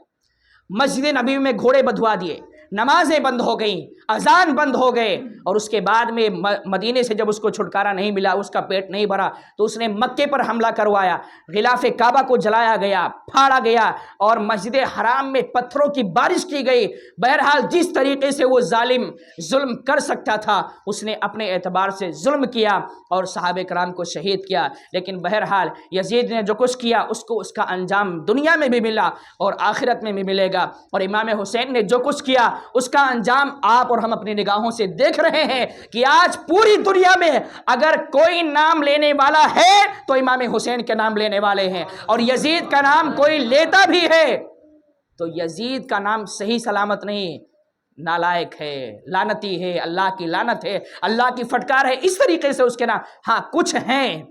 [SPEAKER 1] مسجد نبی میں گھوڑے بدھوا دیے، نمازیں بند ہو گئیں، اذان بند ہو گئے، اور اس کے بعد میں مدینے سے جب اس کو چھٹکارا نہیں ملا، اس کا پیٹ نہیں بھرا، تو اس نے مکے پر حملہ کروایا، غلاف کعبہ کو جلایا گیا، پھاڑا گیا، اور مسجد حرام میں پتھروں کی بارش کی گئی۔ بہرحال جس طریقے سے وہ ظالم ظلم کر سکتا تھا اس نے اپنے اعتبار سے ظلم کیا اور صحابہ کرام کو شہید کیا۔ لیکن بہرحال یزید نے جو کچھ کیا اس کو اس کا انجام دنیا میں بھی ملا اور آخرت میں بھی ملے گا، اور امام حسین نے جو کچھ کیا اس کا انجام آپ اور ہم اپنی نگاہوں سے دیکھ رہے ہیں کہ آج پوری دنیا میں اگر کوئی نام لینے والا ہے تو امام حسین کے نام لینے والے ہیں، اور یزید کا نام کوئی لیتا بھی ہے تو یزید کا نام صحیح سلامت نہیں، نالائق ہے، لعنتی ہے، اللہ کی لعنت ہے، اللہ کی فٹکار ہے، اس طریقے سے اس کے نام۔ ہاں کچھ ہیں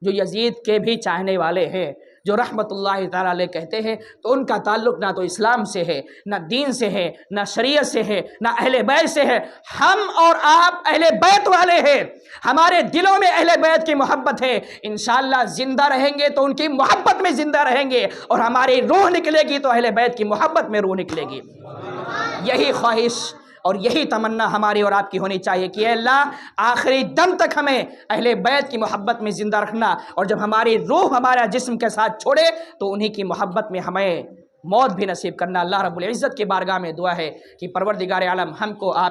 [SPEAKER 1] جو یزید کے بھی چاہنے والے ہیں، جو رحمت اللہ تعالیٰ علیہ کہتے ہیں، تو ان کا تعلق نہ تو اسلام سے ہے، نہ دین سے ہے، نہ شریعت سے ہے، نہ اہل بیت سے ہے۔ ہم اور آپ اہل بیت والے ہیں، ہمارے دلوں میں اہل بیت کی محبت ہے۔ انشاءاللہ زندہ رہیں گے تو ان کی محبت میں زندہ رہیں گے، اور ہماری روح نکلے گی تو اہل بیت کی محبت میں روح نکلے گی۔ یہی خواہش اور یہی تمنا ہماری اور آپ کی ہونی چاہیے کہ اے اللہ آخری دم تک ہمیں اہل بیت کی محبت میں زندہ رکھنا، اور جب ہماری روح ہمارا جسم کے ساتھ چھوڑے تو انہی کی محبت میں ہمیں موت بھی نصیب کرنا۔ اللہ رب العزت کی بارگاہ میں دعا ہے کہ پروردگار عالم ہم کو آپ